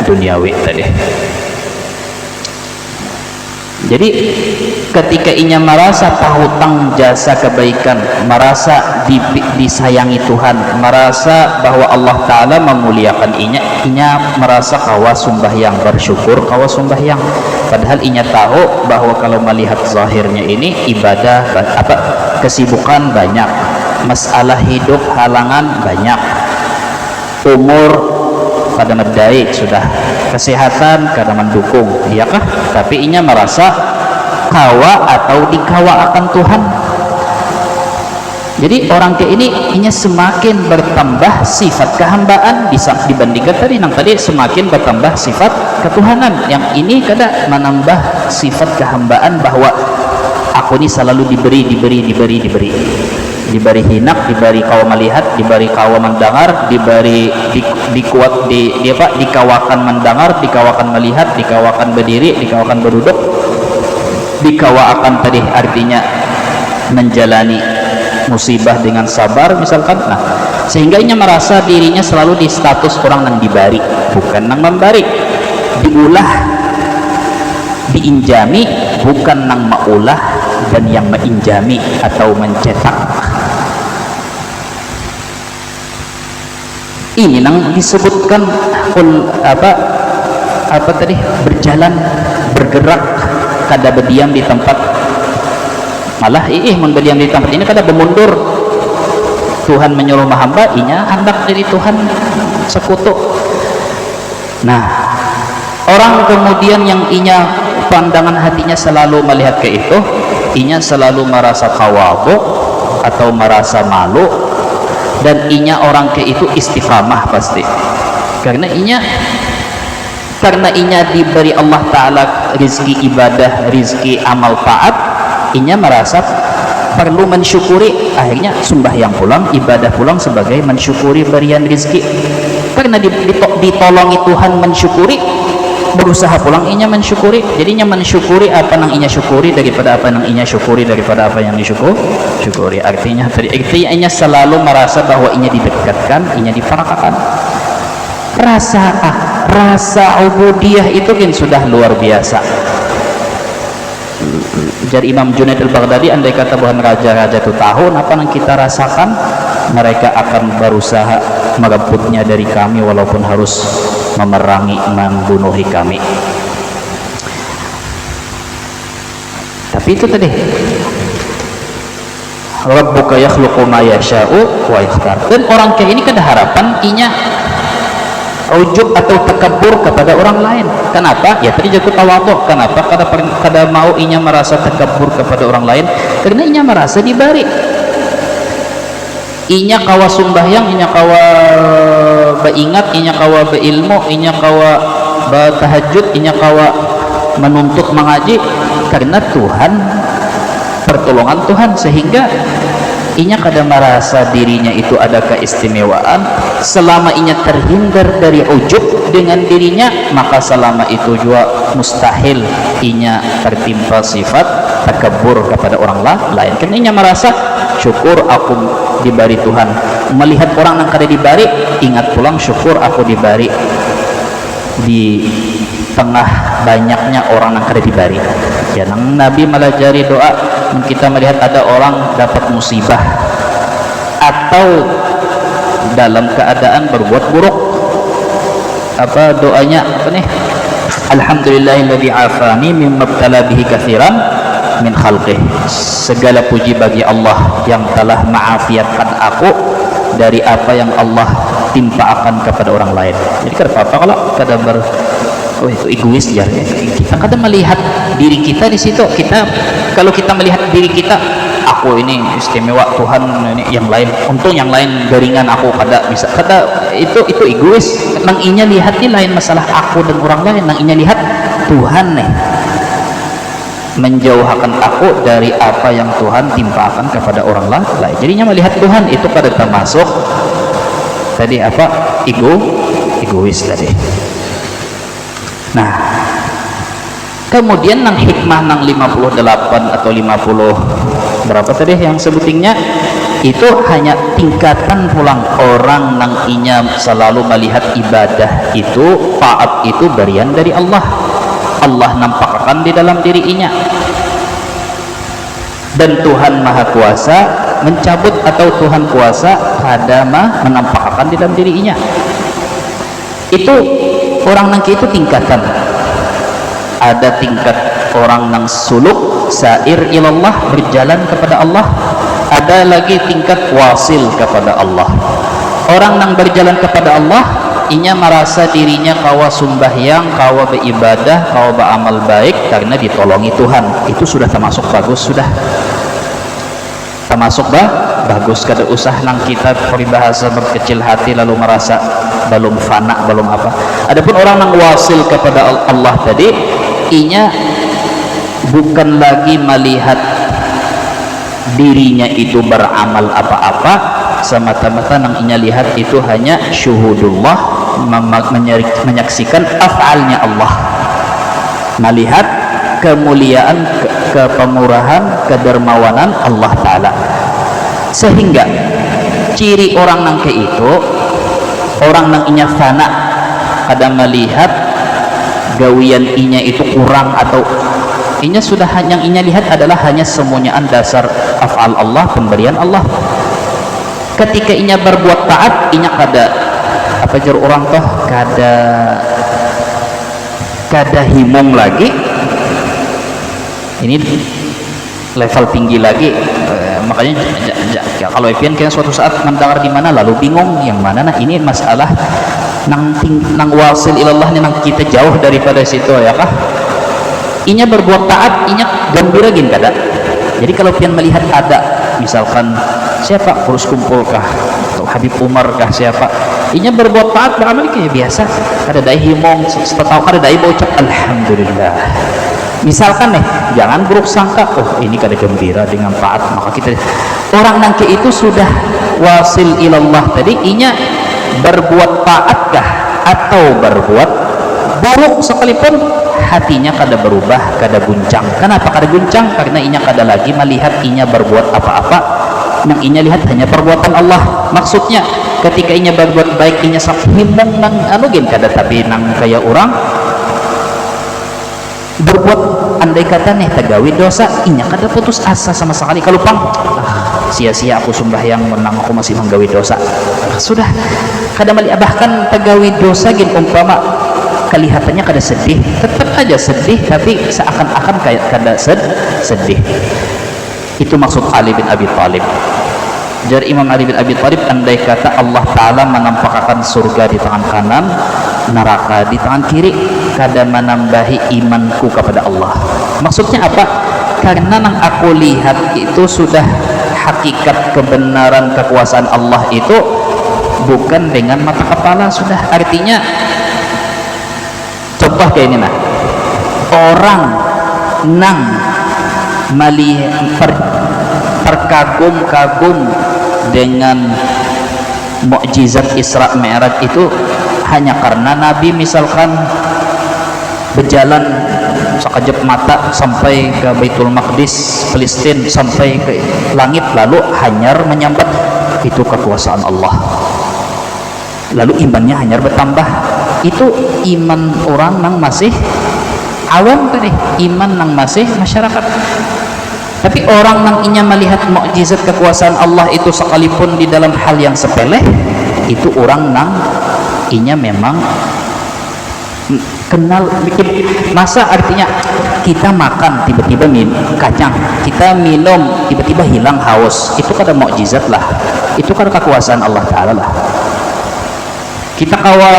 duniawi tadi. Jadi ketika inya merasa pahutang jasa kebaikan, merasa disayangi Tuhan, merasa bahwa Allah Ta'ala memuliakan inya merasa kawa sumbahyang, bersyukur kawa sumbahyang. Padahal inya tahu bahwa kalau melihat zahirnya ini ibadah kesibukan banyak, masalah hidup halangan banyak, umur kadang ngedai sudah, kesehatan kadang mendukung, iya kah? Tapi inya merasa kawa atau dikawa akan Tuhan. Jadi orang kayak ini inya semakin bertambah sifat kehambaan dibandingkan tadi nang tadi semakin bertambah sifat ketuhanan. Yang ini kada menambah sifat kehambaan bahwa aku ini selalu diberi hinak, diberi kawa melihat, diberi kawa mendengar, diberi dikawakan mendengar, dikawakan melihat, dikawakan berdiri, dikawakan berduduk, dikawakan tadi artinya menjalani musibah dengan sabar misalkan. Nah, sehingga ia merasa dirinya selalu di status orang yang dibari, bukan yang membari, diulah, diinjami, bukan yang maulah dan yang menginjami atau mencetak. Ini yang disebutkan apa tadi, berjalan, bergerak, kada berdiam di tempat. Malah berdiam di tempat ini kada bermundur. Tuhan menyuruh hamba, inya hendak jadi Tuhan sekutu. Nah, orang kemudian yang inya pandangan hatinya selalu melihat ke itu, inya selalu merasa kawabu atau merasa malu, dan inya orang ke itu istiqamah pasti, karena inya diberi Allah Ta'ala rizki ibadah, rizki amal taat, inya merasa perlu mensyukuri, akhirnya sembahyang pulang, ibadah pulang sebagai mensyukuri berian rizki, karena ditolongi Tuhan mensyukuri, berusaha pulang inya mensyukuri, jadinya mensyukuri apa yang inya syukuri daripada apa yang inya syukuri daripada apa yang disyukuri. Artinya inya selalu merasa bahwa inya didekatkan, inya diparakakan. Rasa ubudiyah itu kan sudah luar biasa. Jadi Imam Junaid al-Baghdadi, andai kata Tuhan raja-raja itu tahu apa yang kita rasakan, mereka akan berusaha merebutnya dari kami walaupun harus memerangi, membunuhi kami. Tapi itu tadi, Rabbuka yakhluqu ma yasha'u wa yakhtar. Dan orang kayak ini kada harapan inya ujub atau takabur kepada orang lain. Kenapa? Ya tadi jatuh tawadhu. Kenapa kada mau inya merasa takabur kepada orang lain? Karena inya merasa dibari. Inya kawa sumbahyang, inya kawa beingat, inya kawa beilmu, inya kawa bertahajud, inya kawa menuntut mengaji karena Tuhan, pertolongan Tuhan, sehingga inya kada merasa dirinya itu ada keistimewaan. Selama inya terhindar dari ujub dengan dirinya, maka selama itu juga mustahil inya tertimpa sifat takabur kepada orang lain. Karena inya merasa syukur aku dibari Tuhan. Melihat orang yang kada dibari, ingat pulang syukur aku dibari di tengah banyaknya orang yang kada dibari. Ya, nang Nabi melajari doa, kita melihat ada orang dapat musibah atau dalam keadaan berbuat buruk, apa doanya apa nih, alhamdulillahilladzi afani mimma ibtala bihi katsiran min khalqih. Segala puji bagi Allah yang telah maafiatkan aku dari apa yang Allah timpakan kepada orang lain. Jadi kada apa-apa kalau kada itu egois ya. Kita kadang melihat diri kita di situ. Kalau kita melihat diri kita, aku ini istimewa, Tuhan ini yang lain, untung yang lain garingan aku bisa itu egois. Nang inya lihat ini lain masalah aku dan orang lain, nang inya lihat Tuhan nih menjauhkan aku dari apa yang Tuhan timpakan kepada orang lain. Jadinya melihat Tuhan itu pada termasuk tadi apa, egois tadi. Nah, kemudian nang hikmah nang 58 atau 50 berapa tadi yang sebutingnya itu hanya tingkatan pulang orang nang inya selalu melihat ibadah itu, taat itu berian dari Allah. Allah nampakkan di dalam diri inya, dan Tuhan Maha Kuasa mencabut atau Tuhan Kuasa pada menampakkan di dalam diri inya. Itu orang nang itu tingkatan. Ada tingkat orang nang suluk sair ilallah, berjalan kepada Allah. Ada lagi tingkat wasil kepada Allah. Orang nang berjalan kepada Allah, inya merasa dirinya kawa sumbahyang, kawa beribadah, kawa beramal baik karena ditolongi Tuhan. Itu sudah termasuk bagus, sudah termasuk bagus. Kada usah nang kita peribahasa berkecil hati lalu merasa belum fana, belum apa. Adapun orang nang wasil kepada Allah tadi, inya bukan lagi melihat dirinya itu beramal apa-apa, semata-mata yang inya lihat itu hanya syuhudullah, menyaksikan af'alnya Allah, melihat kemuliaan, kepemurahan, kedermawanan Allah Ta'ala. Sehingga ciri orang nang ke itu, orang nang inya fana kadang melihat gawian inya itu kurang, atau inya sudah yang inya lihat adalah hanya semuanyaan dasar af'al Allah, pemberian Allah. Ketika inya berbuat taat, inya kada apa jar orang toh, kada himong lagi. Ini level tinggi lagi. Makanya kalau Evian kayaknya suatu saat mendengar di mana lalu bingung yang mana. Nah ini masalah nang wasil ilallah, nang kita jauh daripada situ ya kah. Inya berbuat taat, inya gembira gin kada. Jadi kalau pian melihat ada misalkan siapa kurus kumpul kah atau Habib Umar kah siapa, inya berbuat taat, beramal kayak biasa, kada dai himong, setau kada dai ucap alhamdulillah. Misalkan nih, jangan buruk sangka, oh ini kada gembira dengan taat, maka kita orang nangke itu sudah wasil ilallah tadi, inya berbuat taat kah atau berbuat buruk sekalipun, hatinya kada berubah, kada guncang. Kenapa kada guncang? Karena inya kada lagi melihat inya berbuat apa-apa, yang inya lihat hanya perbuatan Allah. Maksudnya ketika inya berbuat baik, inya sak himong nang anu gen kada, tapi nang kaya orang berbuat andai kata nih tagawi dosa, inya kada putus asa sama sekali. Kalau pang sia-sia aku sembahyang menang aku masih menggawi dosa, sudah kada mali. Bahkan tagawi dosa gen umpama kelihatannya kada sedih, tetap aja sedih, tapi seakan-akan kayak kada sedih. Itu maksud Ali bin Abi Thalib. Jadi Imam Ali bin Abi Thalib, andai kata Allah Ta'ala menampakkan surga di tangan kanan, neraka di tangan kiri, kada menambahi imanku kepada Allah. Maksudnya apa? Karena nang aku lihat itu sudah hakikat kebenaran kekuasaan Allah itu bukan dengan mata kepala, sudah. Artinya contoh kayak ini nah, orang nang melihat terkagum-kagum dengan mukjizat Isra Mi'raj itu hanya karena Nabi misalkan berjalan sekejap mata sampai ke Baitul Maqdis Palestina, sampai ke langit, lalu hanyar menyambat, itu kekuasaan Allah, lalu imannya hanyar bertambah. Itu iman orang nang masih awam tadi, iman nang masih masyarakat. Tapi orang nang inya melihat mukjizat kekuasaan Allah itu sekalipun di dalam hal yang sepele, itu orang nang inya memang kenal bikin masa. Artinya kita makan tiba-tiba minum kacang, kita minum tiba-tiba hilang haus, itu kada mukjizat lah, itu kada kekuasaan Allah Ta'ala lah. Kita kawa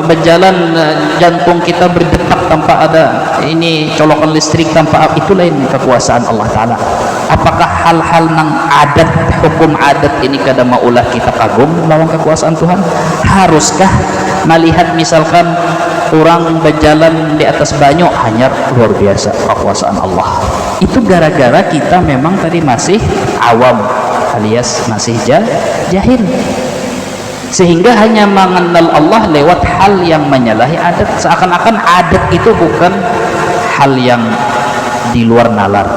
berjalan, jantung kita berdetak tanpa ada ini colokan listrik, tanpa itu lain kekuasaan Allah Ta'ala. Apakah hal-hal nang adat, hukum adat ini kada maulah kita kagum lawan kekuasaan Tuhan? Haruskah melihat misalkan orang berjalan di atas banyu, hanya luar biasa kekuasaan Allah? Itu gara-gara kita memang tadi masih awam alias masih jahil, sehingga hanya mengenal Allah lewat hal yang menyalahi adat, seakan-akan adat itu bukan hal yang di luar nalar.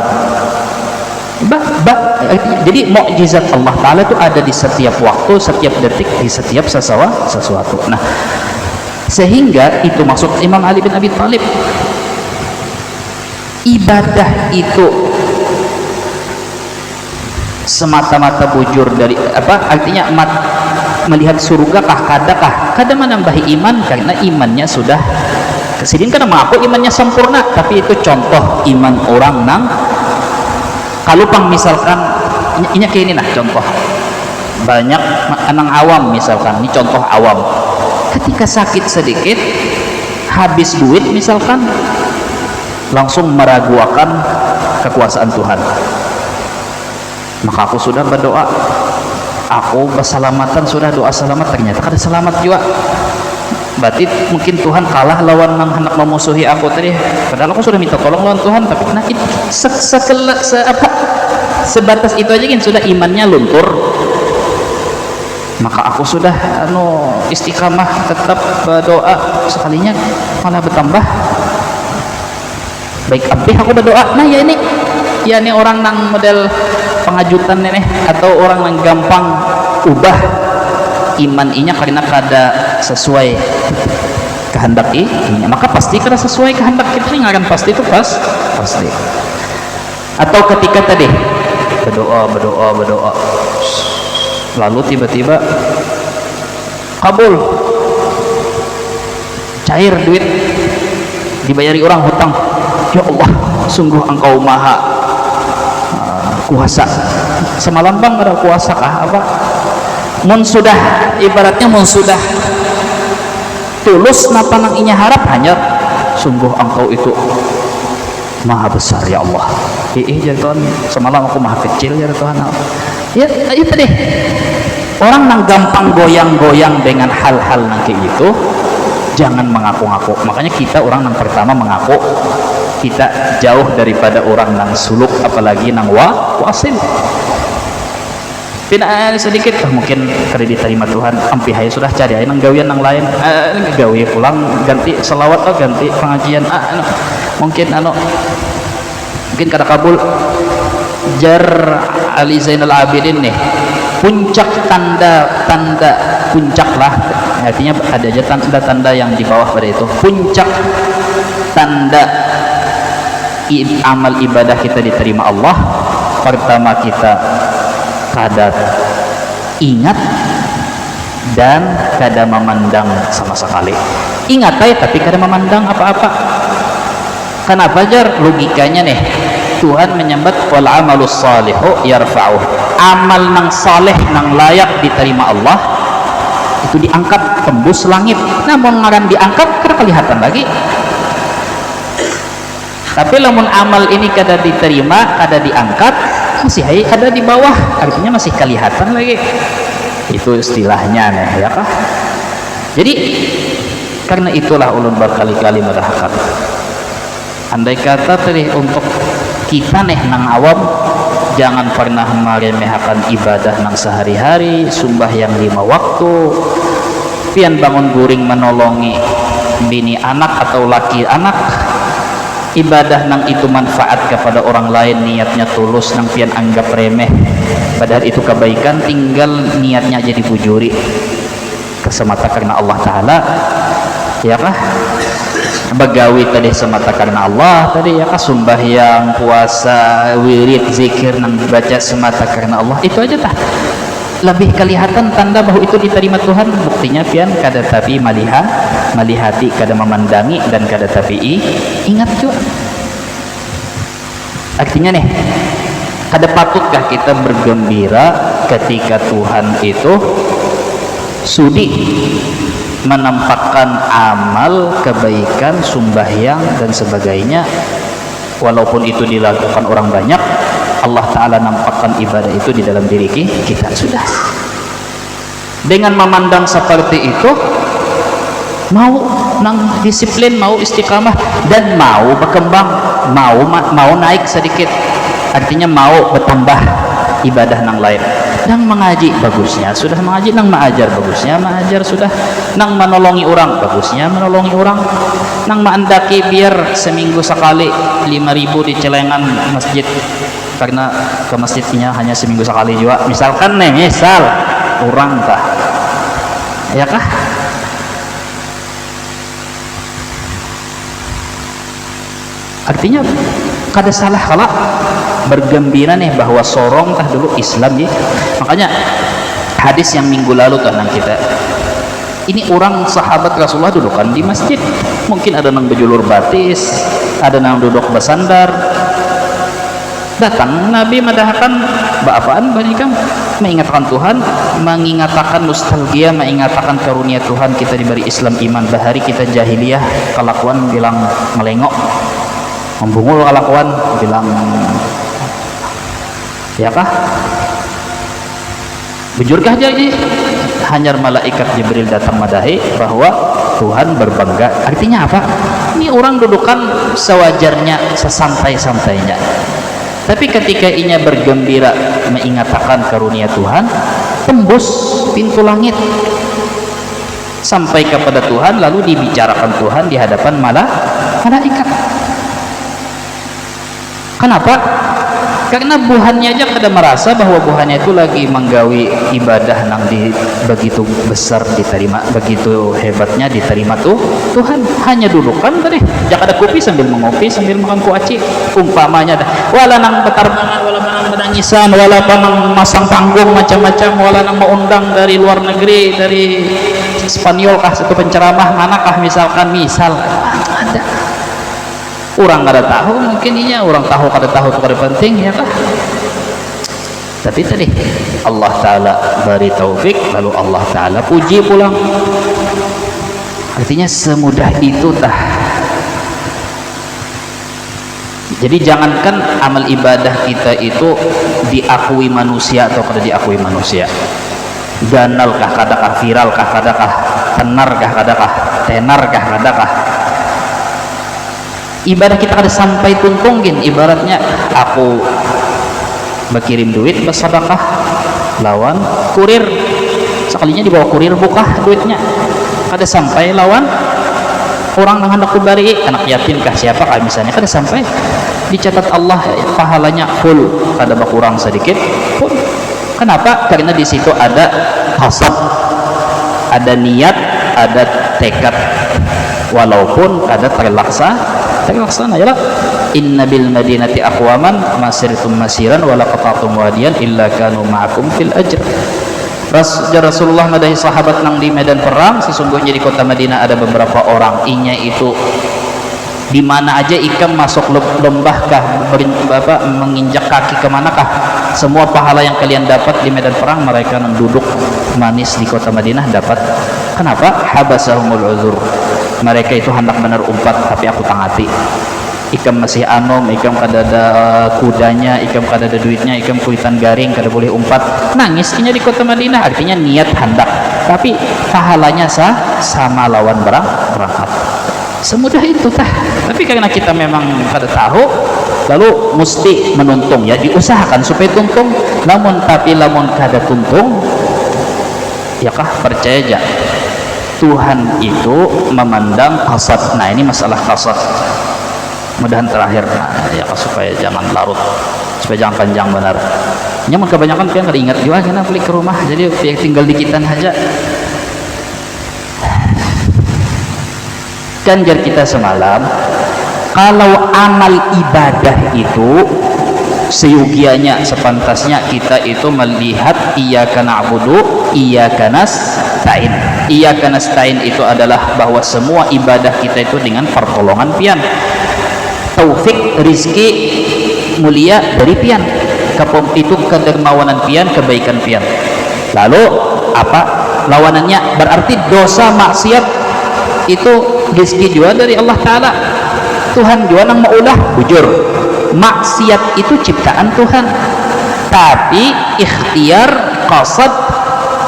Jadi mukjizat Allah Ta'ala itu ada di setiap waktu, setiap detik, di setiap sesuatu. Nah, sehingga itu maksud Imam Ali bin Abi Thalib, ibadah itu semata-mata bujur dari apa? Artinya melihat surga kah, kada menambahi iman, karena imannya sudah kesidin. Karena mengaku imannya sempurna, tapi itu contoh iman orang nang kalau pang misalkan ini kayak ini nah, contoh banyak anang awam misalkan, ini contoh awam, ketika sakit sedikit habis duit misalkan langsung meragukan kekuasaan Tuhan, maka aku sudah berdoa, aku berselamatan, sudah doa selamat, ternyata kada selamat juga, berarti mungkin Tuhan kalah lawan nang hendak memusuhi aku tadi, padahal aku sudah minta tolong lawan Tuhan. Tapi nah sebatas itu aja kan sudah imannya luntur. Maka aku sudah istiqamah tetap berdoa, sekalinya malah bertambah baik abih aku berdoa. Nah ya ini orang nang model pengajutan ini atau orang yang gampang ubah iman inya karena kada sesuai kehendak ini, maka pasti kada sesuai kehendak kita ini akan pasti itu pasti. Atau ketika tadi berdoa lalu tiba-tiba kabul, cair duit, dibayari orang hutang. Ya Allah, sungguh engkau maha kuasa. Semalam bang ada kuasa kah apa? Ibaratnya sudah tulus napa nang inya harap, hanya sungguh engkau itu maha besar ya Allah. Ya Tuhan, semalam aku maha kecil ya Tuhan. Ya itu deh, orang yang gampang goyang-goyang dengan hal-hal yang kayak gitu, jangan mengaku-ngaku. Makanya kita orang yang pertama mengaku, kita jauh daripada orang yang suluk, apalagi yang wasil. Pina sedikit mungkin kredit terima Tuhan, ampi hai sudah cari nang gawian nang lain, gawe pulang ganti selawat atau ganti pengajian, mungkin kada kabul. Jar Ali Zainal Abidin nih, puncak tanda puncak lah, artinya ada aja tanda-tanda yang di bawah pada itu. Puncak tanda amal ibadah kita diterima Allah, pertama kita kada ingat dan kada memandang sama sekali. Ingat aja tapi kada memandang apa-apa. Kenapa jar? Logikanya nih, Tuhan menyambat wal amalus salihu yarfa'uh, amal nang saleh nang layak diterima Allah itu diangkat tembus langit. Namun ngaran diangkat kada kelihatan lagi. Tapi lamun amal ini kada diterima, kada diangkat, masih ada di bawah, artinya masih kelihatan lagi. Itu istilahnya nih, ya kah? Jadi karena itulah ulun berkali-kali merahkan, andai kata tadi untuk kita nih nang awam, jangan pernah meremehkan ibadah nang sehari-hari, sembahyang 5 waktu, pian bangun guring menolongi bini anak atau laki anak, ibadah nang itu manfaat kepada orang lain, niatnya tulus, nang pian anggap remeh, padahal itu kebaikan, tinggal niatnya aja dibujuri kesemata karena Allah Ta'ala, ya kah? Begawi tadi semata karena Allah tadi, ya kah? Sembahyang, puasa, wirid, zikir nang baca semata karena Allah, itu aja tah lebih kelihatan tanda bahwa itu diterima Tuhan. Buktinya pian kada tapi malihati, kada memandangi, dan kada tapi ingat juga. Artinya nih, kada patutkah kita bergembira ketika Tuhan itu sudi menampakkan amal kebaikan, sumbahyang dan sebagainya, walaupun itu dilakukan orang banyak, Allah Ta'ala nampakkan ibadah itu di dalam diri kita. Sudah dengan memandang seperti itu, mau nang disiplin, mau istiqamah, dan mau berkembang, mau naik sedikit, artinya mau bertambah ibadah nang lain. Nang mengaji bagusnya sudah mengaji, nang mengajar bagusnya mengajar sudah, nang menolongi orang bagusnya menolongi orang, nang maandaki biar seminggu sekali 5.000 di celengan masjid, karena ke masjidnya hanya seminggu sekali juga misalkan nih, misal orang kah, ya kah? Artinya kada salah kalau bergembira nih bahwa sorong tah dulu Islam ya. Makanya hadis yang minggu lalu tentang kita ini, orang sahabat Rasulullah dudukan di masjid, mungkin ada nang bejulur batis, ada nang duduk bersandar, datang Nabi madahkan baapaan banikam, mengingatkan Tuhan, mengingatkan nostalgia, mengingatkan karunia Tuhan kita diberi Islam iman. Bahari kita jahiliyah kelakuan bilang melengok, membungul kelakuan bilang, ya kah? Bujurkah jadi hanya malaikat Jibril datang madahi bahwa Tuhan berbangga. Artinya apa? Ini orang dudukan sewajarnya, sesantai-santainya. Tapi ketika inya bergembira mengingatkan karunia Tuhan, tembus pintu langit sampai kepada Tuhan, lalu dibicarakan Tuhan di hadapan malaikat. Kenapa? Karena buhannya aja kada merasa bahwa buhannya itu lagi menggawi ibadah nang di begitu besar diterima, begitu hebatnya diterima tuh Tuhan. Hanya dudukan tadi, jak ada kopi sambil mengopi sambil makan kuaci umpamanya dah. Wala nang betarbangan, wala nang menangisan, wala nang masang panggung macam-macam, wala nang mau undang dari luar negeri, dari Spanyol kah satu penceramah manakah misalkan, ada orang kada tahu, mungkin inya orang tahu kada tahu itu kada penting ya kah. Tapi tadi Allah Ta'ala beri taufik, lalu Allah Ta'ala puji pulang. Artinya semudah itu tah. Jadi jangankan amal ibadah kita itu diakui manusia atau kada diakui manusia, ganal kah kadakah, viral kah kadakah, tenar kah kadakah, tenar kah kadakah, ibadah kita kada sampai tuntungin. Ibaratnya aku berkirim duit bersedekah lawan kurir, sekalinya dibawa kurir buka duitnya kada sampai lawan orang yang hendak kubari anak yatim kah siapa kah misalnya, kada sampai dicatat Allah pahalanya full, kada berkurang sedikit pun. Kenapa? Karena di situ ada hasad, ada niat, ada tekad, walaupun kada terlaksana ya lah. Inna bil madinati aqwaman masirtum masiran wala qata'tum wadiyan illa kanu ma'akum fil ajr. Rasulullah madahi sahabat nang di medan perang, sesungguhnya di kota Madinah ada beberapa orang, inya itu di mana aja ikam masuk lembah kah, menginjak kaki kemanakah, semua pahala yang kalian dapat di medan perang mereka nang duduk manis di kota Madinah dapat. Kenapa? Habasahumul uzur, mereka itu hendak benar umpat tapi aku tangati. Ikam masih anom, ikam kada ada kudanya, ikam kada ada duitnya, ikam kuitan garing, kada boleh umpat, nangisnya di kota Madinah. Artinya niat hendak, tapi pahalanya sama lawan berangkat. Semudah itu tah. Tapi karena kita memang kada tahu, lalu mesti menuntung ya, diusahakan supaya tuntung. Namun kada tuntung, ya kah percaya aja Tuhan itu memandang kasat. Nah ini masalah kasat. Mudahan terakhir ya supaya jangan larut, supaya jangan panjang benar. Nyaman kebanyakan kan kada ingat juga karena balik ke rumah, jadi tinggal dikitan aja. Ganjar kita semalam, kalau amal ibadah itu seyogianya, sepantasnya kita itu melihat iyyaka na'budu iyyaka nasta'in. Iyyaka nasta'in itu adalah bahwa semua ibadah kita itu dengan pertolongan pian, taufik rizki mulia dari pian, itu kedermawanan pian, kebaikan pian. Lalu apa lawanannya? Berarti dosa maksiat itu rizki juga dari Allah Ta'ala. Tuhan juga nang maulah bujur, maksiat itu ciptaan Tuhan, tapi ikhtiar qasad,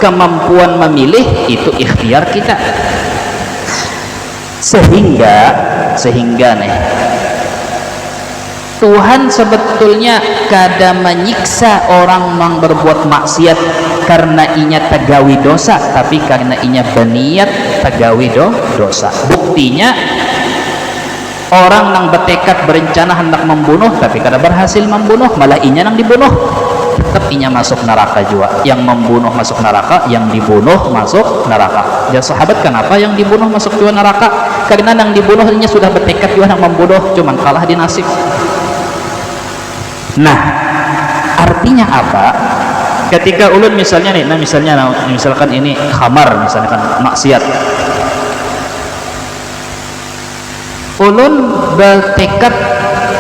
kemampuan memilih itu ikhtiar kita. Sehingga nih Tuhan sebetulnya kada menyiksa orang yang berbuat maksiat karena inya tegawi dosa, tapi karena inya berniat tegawi dosa. Buktinya orang yang bertekad berencana hendak membunuh tapi kada berhasil membunuh, malah inya yang dibunuh, tetap inya masuk neraka juga. Yang membunuh masuk neraka, yang dibunuh masuk neraka. Ya sahabat, kenapa yang dibunuh masuk juga neraka? Karena yang dibunuh inya sudah bertekad juga yang membunuh, cuman kalah di nasib. Nah, artinya apa? Ketika ulun misalnya nih, misalkan ini khamar, misalkan maksiat, ulun bertekad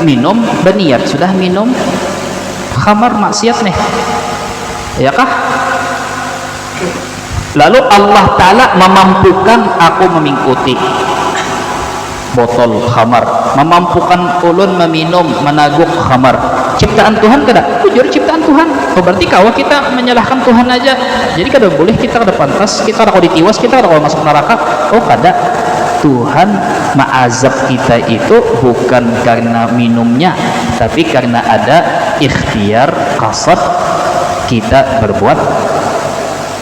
minum, berniat sudah minum khamar maksiat nih, ya kah? Lalu Allah Ta'ala memampukan aku mengikuti botol khamar, memampukan ulun meminum, menaguk khamar. Ciptaan Tuhan kada? Jujur ciptaan Tuhan. Oh, berarti kalau kita menyalahkan Tuhan aja, jadi kada boleh, kita kada pantas, kita kada kau ditiwas, kita kada kau masuk neraka. Oh kada. Tuhan ma'azab kita itu bukan karena minumnya, tapi karena ada ikhtiar qasad kita berbuat.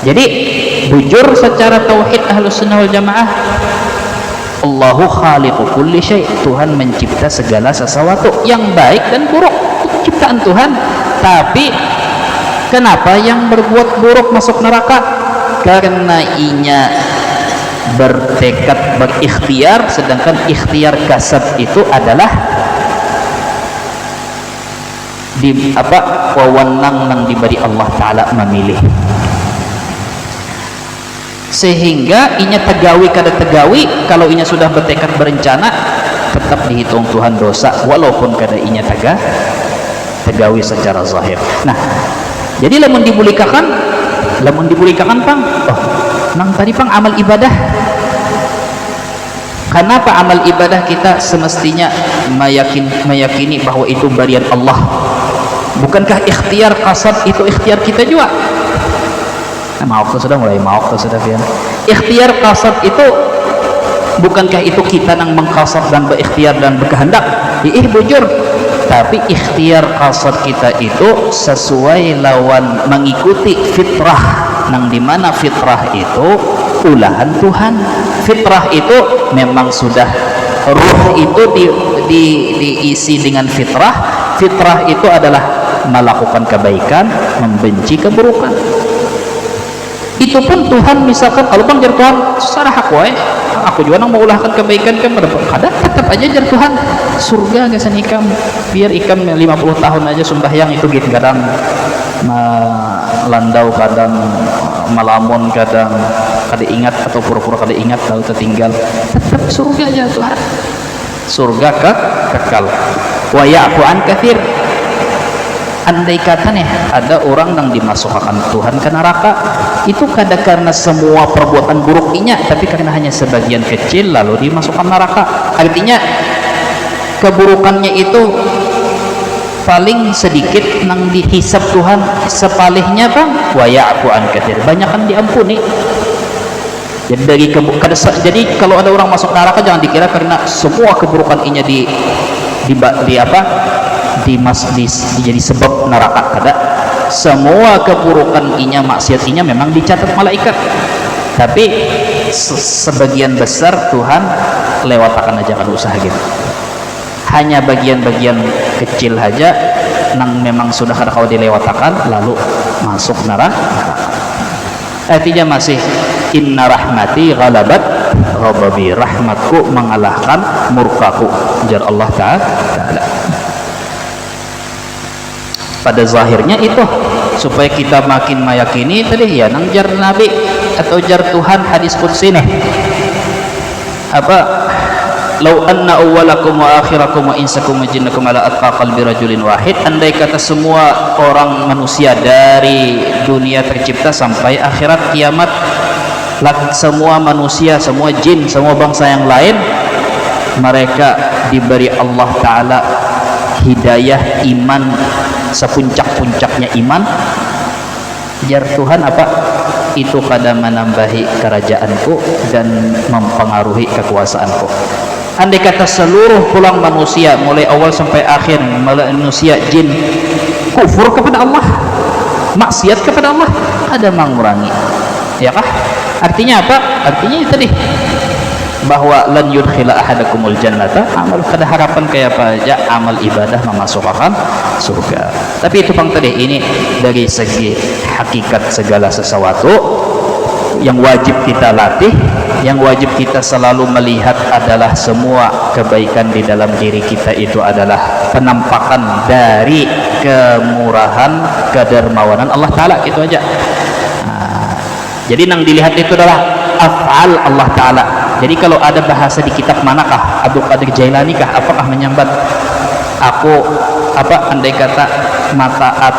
Jadi bujur secara tauhid Ahlus Sunnah wal Jamaah, Allahu khaliqu kulli syai', Tuhan mencipta segala sesuatu yang baik dan buruk, itu ciptaan Tuhan. Tapi kenapa yang berbuat buruk masuk neraka? Karena inya bertekad berikhtiar, sedangkan ikhtiar kasab itu adalah di apa wewenang nang diberi Allah Ta'ala memilih, sehingga inya tegawi kada tegawi, kalau inya sudah bertekad berencana tetap dihitung Tuhan dosa walaupun kada inya tegawi secara zahir. Nah, jadi lamun dibulikakan pang, oh nang tadi pang amal ibadah. Kenapa amal ibadah kita semestinya meyakini bahwa itu barian Allah? Bukankah ikhtiar qasad itu ikhtiar kita juga? Nah, maaf tuh sudah mulai maaf tuh sudah pian. Ikhtiar qasad itu bukankah itu kita nang mengqasad dan berikhtiar dan berkehendak? Bujur. Tapi ikhtiar qasad kita itu sesuai lawan mengikuti fitrah, nang dimana fitrah itu ulahan Tuhan. Fitrah itu memang sudah ruh itu diisi dengan fitrah. Fitrah itu adalah melakukan kebaikan, membenci keburukan. Itu pun Tuhan misalkan kalau bang jar Tuhan sarah aku juga nang mau ulahkan kebaikan kan kadang tetap aja jar Tuhan surga gasan ikam, biar ikam 50 tahun aja sembahyang itu gitu, kadang melandau, kadang melamun, kadang kada ingat atau pura-pura kada ingat tahu tertinggal, tetap surga aja Tuhan, surga kekal. Wa ya'fu an katsir. Andai kata nih ada orang yang dimasukkan Tuhan ke neraka, itu kada karena semua perbuatan buruknya, tapi karena hanya sebagian kecil lalu dimasukkan neraka. Artinya keburukannya itu paling sedikit nang dihisab Tuhan, sepalihnya bang wa ya'fu an katsir, banyakan diampuni. Jadi kalau ada orang masuk neraka jangan dikira karena semua keburukan inya jadi sebab neraka, kada. Semua keburukan inya, maksiat inya memang dicatat malaikat, tapi sebagian besar Tuhan lewatakan aja, kada usah gitu. Hanya bagian-bagian kecil aja nang memang sudah kada kau dilewatakan lalu masuk neraka. Artinya masih inna rahmati ghalabat ghadabi, rahmatku mengalahkan murkaku, jar Allah Ta'ala. Pada zahirnya itu supaya kita makin meyakini tadi ya nang jar Nabi atau jar Tuhan hadis qudsi nih, apa lau anna awwalakum wa akhirakum wa insakum wa jinnakum ala atqa qalbi rajulin wahid, andai kata semua orang manusia dari dunia tercipta sampai akhirat kiamat, semua manusia, semua jin, semua bangsa yang lain, mereka diberi Allah Ta'ala hidayah iman sepuncak-puncaknya iman, jar Tuhan apa itu kada menambahi kerajaanku dan mempengaruhi kekuasaanku. Andai kata seluruh pulang manusia mulai awal sampai akhir, manusia jin kufur kepada Allah, maksiat kepada Allah, ada mengurangi, ya kah? Artinya apa? Artinya itu tadi bahwa lan yudkhila ahadakumul jannata amal, kada harapan kayak apa aja amal ibadah memasukkan surga. Tapi itu bang tadi ini dari segi hakikat segala sesuatu yang wajib kita latih, yang wajib kita selalu melihat adalah semua kebaikan di dalam diri kita itu adalah penampakan dari kemurahan, kedermawanan Allah Ta'ala, gitu aja. Nah, jadi yang dilihat itu adalah af'al Allah Ta'ala. Jadi kalau ada bahasa di kitab manakah, Abdul Qadir Jailani kah, apakah menyambat aku apa andai kata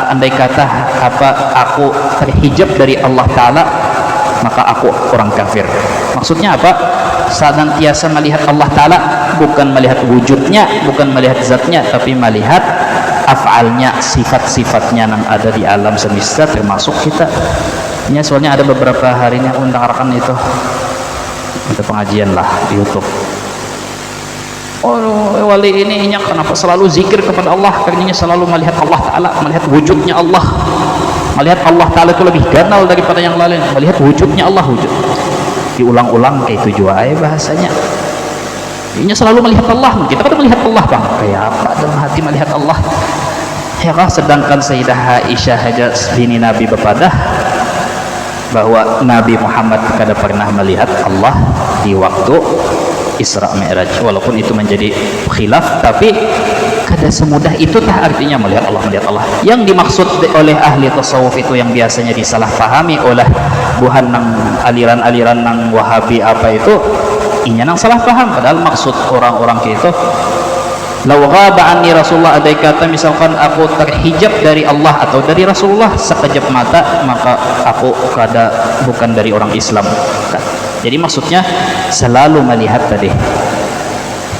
andai kata apa aku terhijab dari Allah Ta'ala maka aku orang kafir. Maksudnya apa? Senantiasa melihat Allah Ta'ala, bukan melihat wujudnya, bukan melihat zatnya, tapi melihat af'alnya, sifat-sifatnya yang ada di alam semesta termasuk kita. Soalnya ada beberapa hari ini aku mendengarkan itu ada pengajian lah di YouTube. Oh, wali ini kenapa selalu zikir kepada Allah? Karena selalu melihat Allah Ta'ala, melihat wujudnya Allah, melihat Allah Ta'ala itu lebih ganal daripada yang lain, melihat wujudnya Allah, wujud diulang-ulang kayak itu juga bahasanya. Ini selalu melihat Allah. Kita kan melihat Allah bang, kayak apa dalam hati melihat Allah ya kah? Sedangkan Sayyidah Aisyah aja bini Nabi bepadah bahwa Nabi Muhammad kada pernah melihat Allah di waktu Isra Mi'raj, walaupun itu menjadi khilaf, tapi kada semudah itu tah artinya melihat Allah. Yang dimaksud oleh ahli tasawuf itu yang biasanya disalahpahami oleh buhan nang aliran-aliran nang Wahabi apa itu, inya nang salah paham. Padahal maksud orang-orang itu, lau ghaba anni Rasulullah, andai kata misalkan aku terhijab dari Allah atau dari Rasulullah sekejap mata, maka aku bukan dari orang Islam. Jadi maksudnya selalu melihat tadi.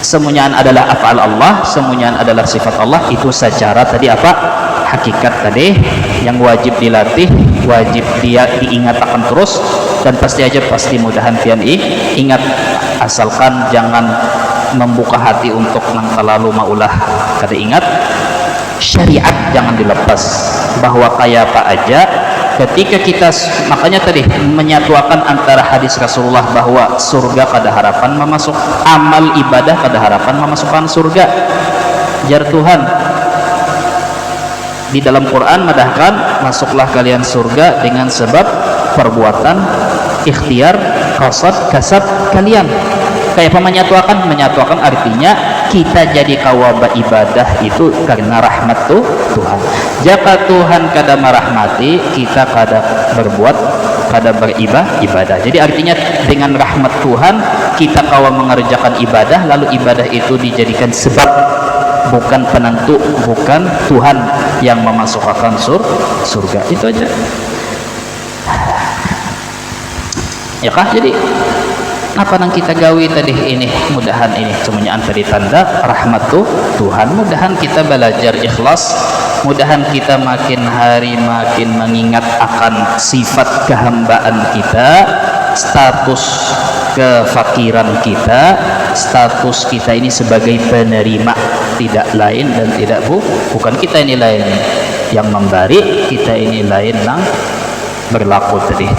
Semuanya adalah af'al Allah, semuanya adalah sifat Allah, itu secara tadi apa? Hakikat tadi yang wajib dilatih, wajib dia diingatkan terus, dan pasti mudahan pian ingat, asalkan jangan membuka hati untuk nang terlalu maulah kada ingat. Syariat jangan dilepas, bahwa kayak apa aja ketika kita, makanya tadi menyatukan antara hadis Rasulullah bahwa surga kada harapan memasuk, amal ibadah kada harapan memasukkan surga. Jar Tuhan di dalam Quran madahkan masuklah kalian surga dengan sebab perbuatan ikhtiar kasab kalian. Kayak apa menyatukan artinya kita jadi kawaba ibadah itu karena rahmat Tuhan. Jika Tuhan kada merahmati, kita kada berbuat, kada beribadah. Jadi artinya dengan rahmat Tuhan kita kawa mengerjakan ibadah, lalu ibadah itu dijadikan sebab, bukan penentu, bukan Tuhan yang memasukkan surga. Itu aja ya kah? Jadi apa yang kita gawi tadi ini, mudahan ini semuanya antara tanda rahmat Tuhan. Mudahan kita belajar ikhlas, mudahan kita makin hari makin mengingat akan sifat kehambaan kita, status kefakiran kita, status kita ini sebagai penerima, tidak lain dan tidak bukan kita ini lain yang memberi, kita ini lain yang berlaku tadi.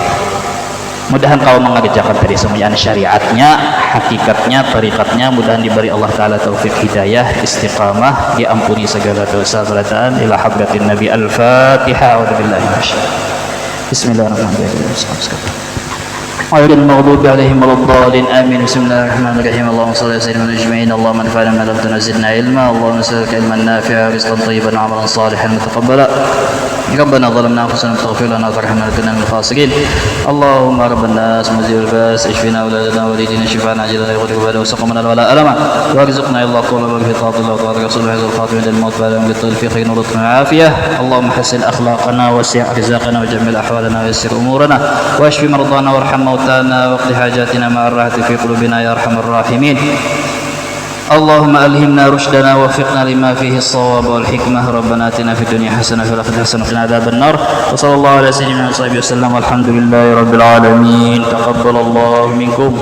Mudahan kau mengerjakan tadi semuanya syariatnya, hakikatnya, tarikatnya. Mudahan diberi Allah Ta'ala taufik hidayah, istiqamah, diampuni segala dosa belataan. Ila hadratin Nabi. Al-Fatihah. Bismillahirrahmanirrahim. غير المغضوب عليهم ولا الضالين آمين. بسم الله الرحمن الرحيم. اللهم صل على سيدنا أجمعين. اللهم انفعنا بما علمتنا وزدنا علما. اللهم نسألك علما نافعا رزقا طيبا وعملا صالحا متقبلا. ربنا ظلمنا أنفسنا فاغفر لنا وارحمنا لكنا من الخاسرين. اللهم رب الناس مزيل الباس اشفنا أولادنا ووالدينا شفاء عاجلا يغفر لنا وسقمنا الولاء ألما وارزقنا إلا طول في طاعة الله وطاعة رسوله حيث الخاتم عند الموت بعد أن يطول في خير ولطف وعافية. اللهم حسن أخلاقنا وسع رزاقنا وجمل أحوالنا ويسر أمورنا واشف مرضانا وارحم موتانا واقض حاجاتنا مع الراحة في قلوبنا يا أرحم الراحمين. اللهم ألهمنا رشدنا ووفقنا لما فيه الصواب والحكمة. ربنا آتنا في الدنيا حسنة وفي الآخرة حسنة وقنا عذاب النار. وصلى الله على سيدنا وصحبه وسلم والحمد لله رب العالمين. تقبل الله منكم.